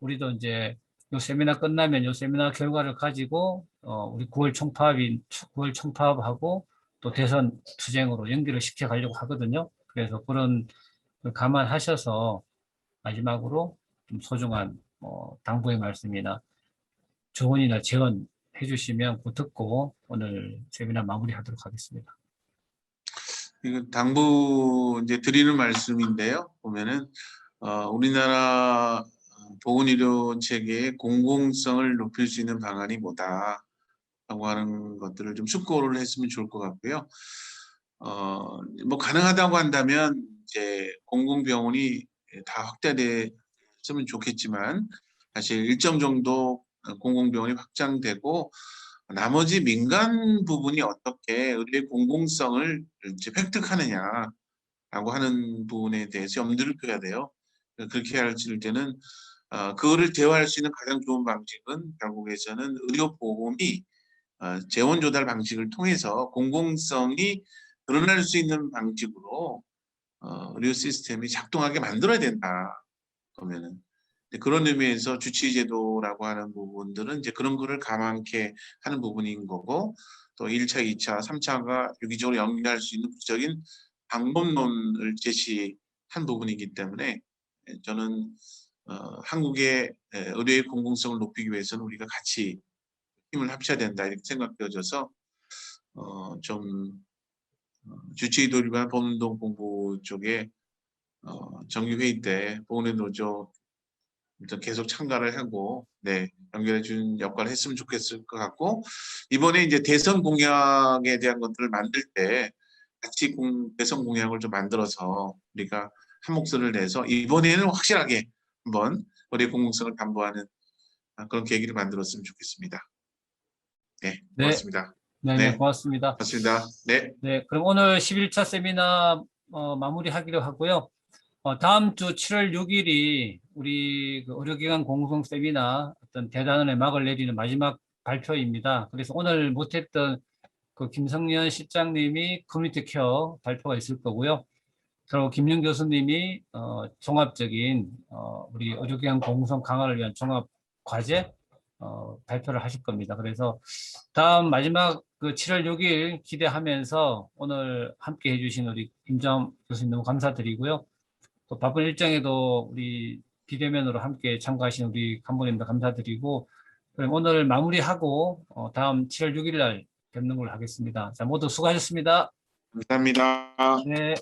우리도 이제 요 세미나 끝나면 요 세미나 결과를 가지고 우리 9월 총파업하고 또 대선 투쟁으로 연결을 시켜 가려고 하거든요. 그래서 그런 걸 감안하셔서 마지막으로 좀 소중한 당부의 말씀이나 조언이나 제언 해주시면 그 듣고 오늘 세미나 마무리하도록 하겠습니다. 이거 당부 이제 드리는 말씀인데요. 보면은 우리나라 보건의료 체계의 공공성을 높일 수 있는 방안이 뭐다라고 하는 것들을 좀 숙고를 했으면 좋을 것 같고요. 뭐 가능하다고 한다면 이제 공공병원이 다 확대됐으면 좋겠지만 사실 일정 정도 공공병원이 확장되고 나머지 민간 부분이 어떻게 의료의 공공성을 이제 획득하느냐라고 하는 부분에 대해서 염두를 둬야 돼요. 그렇게 할 때는 그거를 제어할 수 있는 가장 좋은 방식은 결국에서는 의료보험이 재원 조달 방식을 통해서 공공성이 드러날 수 있는 방식으로 의료 시스템이 작동하게 만들어야 된다. 그러면은 그런 의미에서 주치제도라고 하는 부분들은 이제 그런 거를 감안케 하는 부분인 거고 또 1차, 2차, 3차가 유기적으로 연계할 수 있는 구체적인 방법론을 제시한 부분이기 때문에 저는 한국의 의료의 공공성을 높이기 위해서는 우리가 같이 힘을 합쳐야 된다 이렇게 생각되어져서 좀 주치의도리와 보건운동 본부 쪽에 정기회의 때 보건의 노조 계속 참가를 하고 연결해 주는 역할을 했으면 좋겠을 것 같고 이번에 이제 대선 공약에 대한 것들을 만들 때 같이 대선 공약을 좀 만들어서 우리가 한 목소리를 내서 이번에는 확실하게 한번 우리의 공공성을 담보하는 그런 계기를 만들었으면 좋겠습니다. 네, 네, 고맙습니다. 네, 고맙습니다. 고맙습니다. 네. 네, 그럼 오늘 11차 세미나 마무리하기로 하고요. 다음 주 7월 6일이 우리 그 의료기관 공공 세미나 어떤 대단원의 막을 내리는 마지막 발표입니다. 그래서 오늘 못했던 그 김성년 실장님이 커뮤니티 케어 발표가 있을 거고요. 그리고 김윤 교수님이 종합적인 우리 의료기관 공공 강화를 위한 종합 과제 발표를 하실 겁니다. 그래서 다음 마지막 그 7월 6일 기대하면서 오늘 함께 해주신 우리 김정 교수님 너무 감사드리고요. 또 바쁜 일정에도 우리 비대면으로 함께 참가하신 우리 간부님도 감사드리고 그럼 오늘 마무리하고 다음 7월 6일 날 뵙는 걸로 하겠습니다. 자, 모두 수고하셨습니다. 감사합니다. 네.